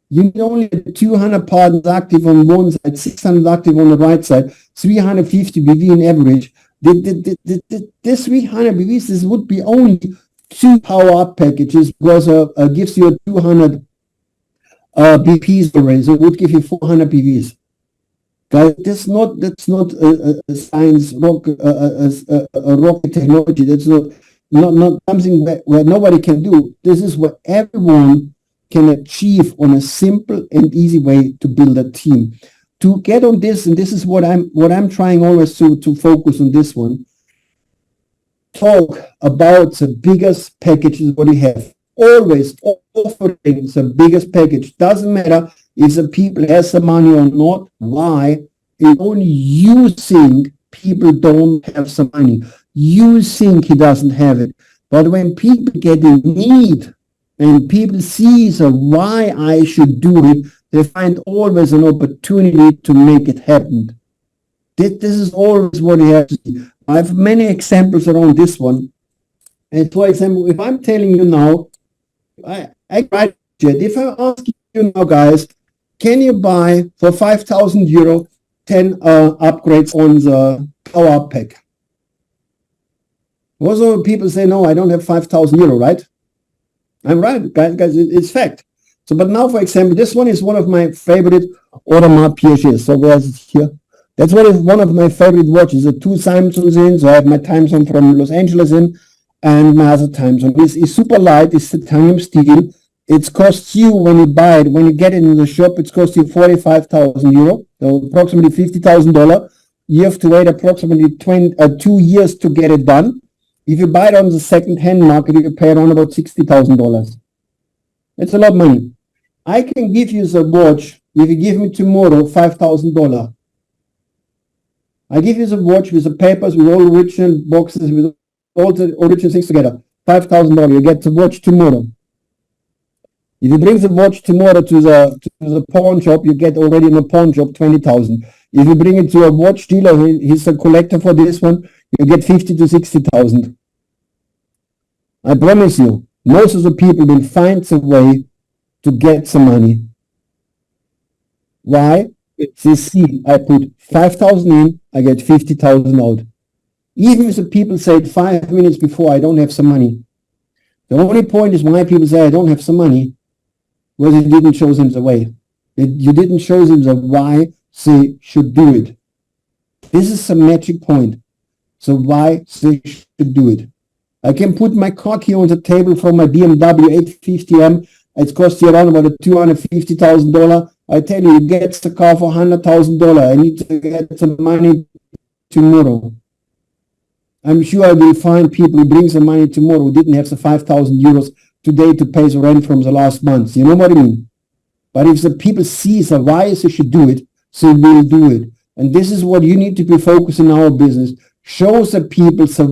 You need only 200 partners active on one side, 600 active on the right side, 350 BV in average. This 300 BVs, this would be only 2 power-up packages because gives you a 200 BPs already, so it would give you 400 BVs. Guys, that's not a science rocket technology. That's not something where nobody can do. This is what everyone can achieve on a simple and easy way to build a team. To get on this, and this is what I'm trying always to focus on this one. Talk about the biggest packages what you have. Always offering the biggest package. Doesn't matter if the people has the money or not. Why? It's only you think people don't have some money. You think he doesn't have it. But when people get in need and people see why I should do it, they find always an opportunity to make it happen. This is always what you have to see. I have many examples around this one. And for example, if I'm telling you now, if I ask you now, guys, can you buy for 5,000 euro 10 upgrades on the power pack? Also, people say, no, I don't have 5,000 euro, right? I'm right, guys, it's fact. So, but now, for example, this one is one of my favorite Audemars Piguets. So where's it here? That's one of my favorite watches. The 2 time zones in. So I have my time zone from Los Angeles in, and my other time zone. This is super light. It's titanium steel. It costs you when you buy it, when you get it in the shop, it costs you 45,000 euro, so approximately $50,000. You have to wait approximately 2 years to get it done. If you buy it on the second-hand market, you can pay around about $60,000. It's a lot of money. I can give you the watch if you give me tomorrow $5,000. I give you the watch with the papers, with all the original boxes, with all the original things together. $5,000. You get the watch tomorrow. If you bring the watch tomorrow to the pawn shop, you get already in the pawn shop 20,000. If you bring it to a watch dealer, he's a collector for this one, you get 50 to 60,000. I promise you, most of the people will find a way to get some money. Why? They see I put 5,000 in, I get 50,000 out. Even if the people say 5 minutes before I don't have some money. The only point is why people say I don't have some money was you didn't show them the way. You didn't show them the why they should do it. This is a magic point. So why they should do it. I can put my car key on the table from my BMW 850M. It's cost you around about $250,000. I tell you, you get the car for $100,000. I need to get some money tomorrow. I'm sure I will find people who bring some money tomorrow who didn't have the 5,000 euros today to pay the rent from the last month. You know what I mean? But if the people see the why they should do it, they will do it. And this is what you need to be focused in our business. Show the people the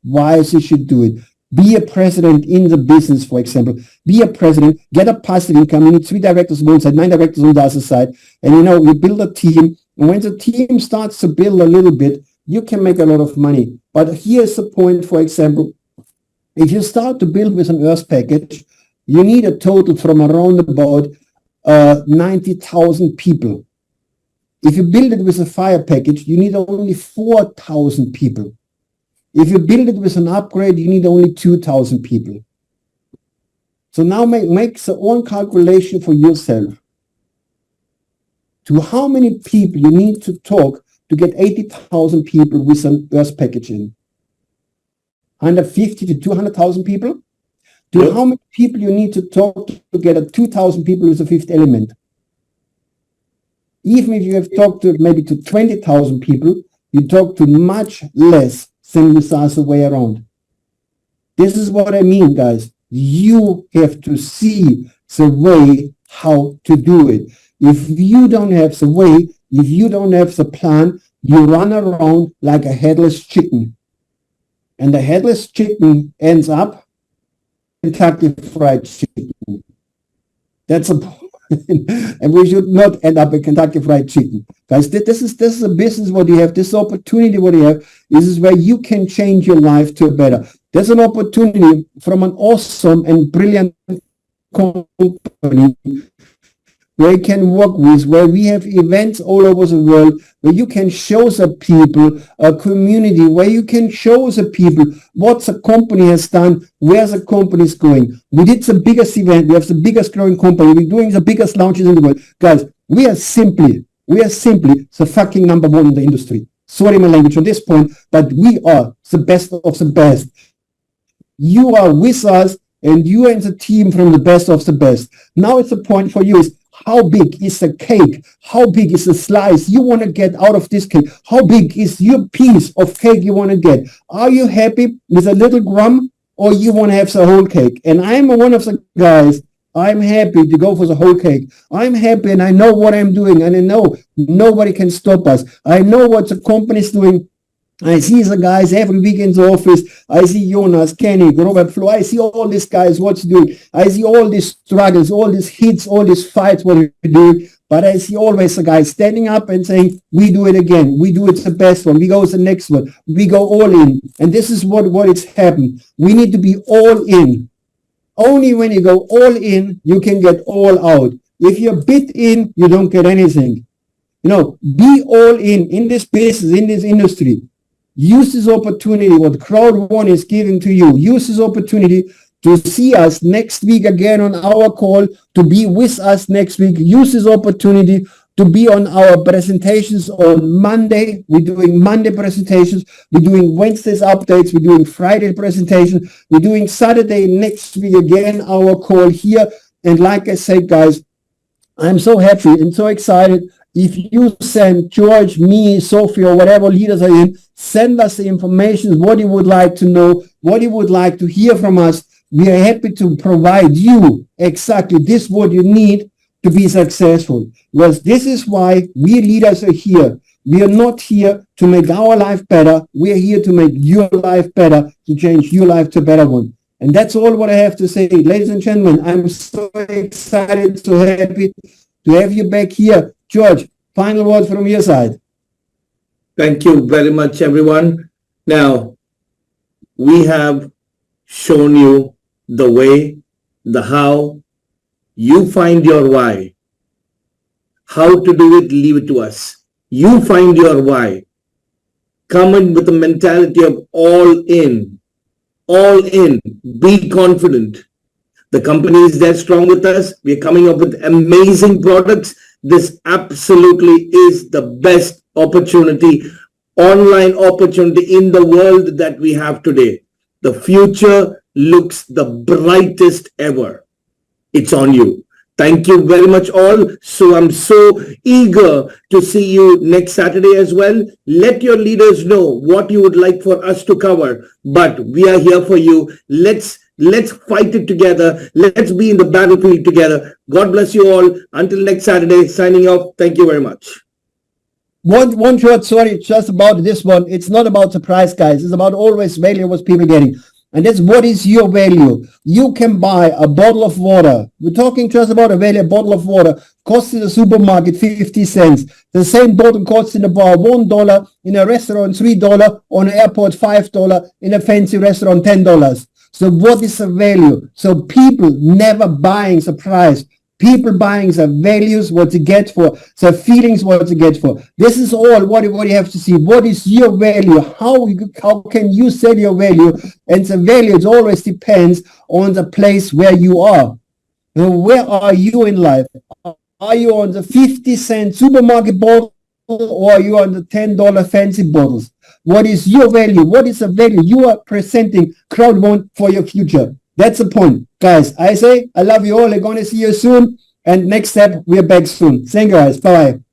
why they should do it. Be a president in the business, for example. Be a president, get a passive income. You need 3 directors on one side, 9 directors on the other side. And you build a team. And when the team starts to build a little bit, you can make a lot of money. But here's the point, for example. If you start to build with an earth package, you need a total from around about 90,000 people. If you build it with a fire package, you need only 4,000 people. If you build it with an upgrade, you need only 2,000 people. So now make the own calculation for yourself. To how many people you need to talk to get 80,000 people with an earth package in? 150 to 200,000 people? To how many people you need to talk to get a 2,000 people with a fifth element? Even if you have talked to maybe to 20,000 people, you talk to much less than you saw the way around. This is what I mean, guys. You have to see the way how to do it. If you don't have the way, if you don't have the plan, you run around like a headless chicken. And the headless chicken ends up Kentucky Fried Chicken. That's a point. And we should not end up a Kentucky Fried Chicken. Guys, this is a business what you have, this opportunity what you have. This is where you can change your life to a better. There's an opportunity from an awesome and brilliant company where you can work with, where we have events all over the world, where you can show the people a community, where you can show the people what the company has done, where the company is going. We did the biggest event. We have the biggest growing company. We're doing the biggest launches in the world. Guys, we are simply the fucking number one in the industry. Sorry my language on this point, but we are the best of the best. You are with us and you and the team from the best of the best. Now it's the point for you is, how big is the cake? How big is the slice you want to get out of this cake? How big is your piece of cake you want to get? Are you happy with a little crumb or you want to have the whole cake? And I'm one of the guys, I'm happy to go for the whole cake. I'm happy and I know what I'm doing and I know nobody can stop us. I know what the company is doing. I see the guys every week in the office. I see Jonas, Kenny, Robert Flo. I see all these guys, what's doing. I see all these struggles, all these hits, all these fights, what we're doing. But I see always the guys standing up and saying, we do it again. We do it the best one. We go to the next one. We go all in. And this is what it's happened. We need to be all in. Only when you go all in, you can get all out. If you're a bit in, you don't get anything. Be all in this business, in this industry. Use this opportunity, what CROWD1 is giving to you. Use this opportunity to see us next week again on our call, to be with us next week. Use this opportunity to be on our presentations on Monday. We're doing Monday presentations. We're doing Wednesday's updates. We're doing Friday presentations. We're doing Saturday next week again, our call here. And like I said, guys, I'm so happy and so excited. If you send George, me, Sophie, or whatever leaders are in, send us the information, what you would like to know, what you would like to hear from us. We are happy to provide you exactly this what you need to be successful. Because this is why we leaders are here. We are not here to make our life better. We are here to make your life better, to change your life to a better one. And that's all what I have to say. Ladies and gentlemen, I'm so excited, so happy to have you back here. George, Final word from your side. Thank you very much, everyone. Now, we have shown you the way, the how. You find your why. How to do it, leave it to us. You find your why. Come in with a mentality of all in. All in. Be confident. The company is there strong with us. We're coming up with amazing products. This absolutely is the best opportunity, online opportunity in the world that we have today. The future looks the brightest ever. It's on you. Thank you very much all. So I'm so eager to see you next Saturday as well. Let your leaders know what you would like for us to cover, but we are here for you. Let's fight it together. Let's be in the battlefield together. God bless you all. Until next Saturday, signing off. Thank you very much. One short, sorry, just about this one. It's not about the price, guys. It's about always value what people getting. And that's what is your value. You can buy a bottle of water. We're talking just about a value. A bottle of water costs in the supermarket 50 cents. The same bottle costs in the bar $1, in a restaurant $3, on an airport $5, in a fancy restaurant $10. So what is the value? So people never buying the price. People buying the values, what to get for, the feelings, what to get for. This is all what you have to see. What is your value? How can you sell your value? And the value, it always depends on the place where you are. Now, where are you in life? Are you on the 50-cent supermarket bottle, or are you on the $10 fancy bottles? What is your value? What is the value you are presenting CROWD1 for your future? That's the point. Guys, I say, I love you all. I'm going to see you soon. And next step, we're back soon. Thank you, guys. Bye-bye.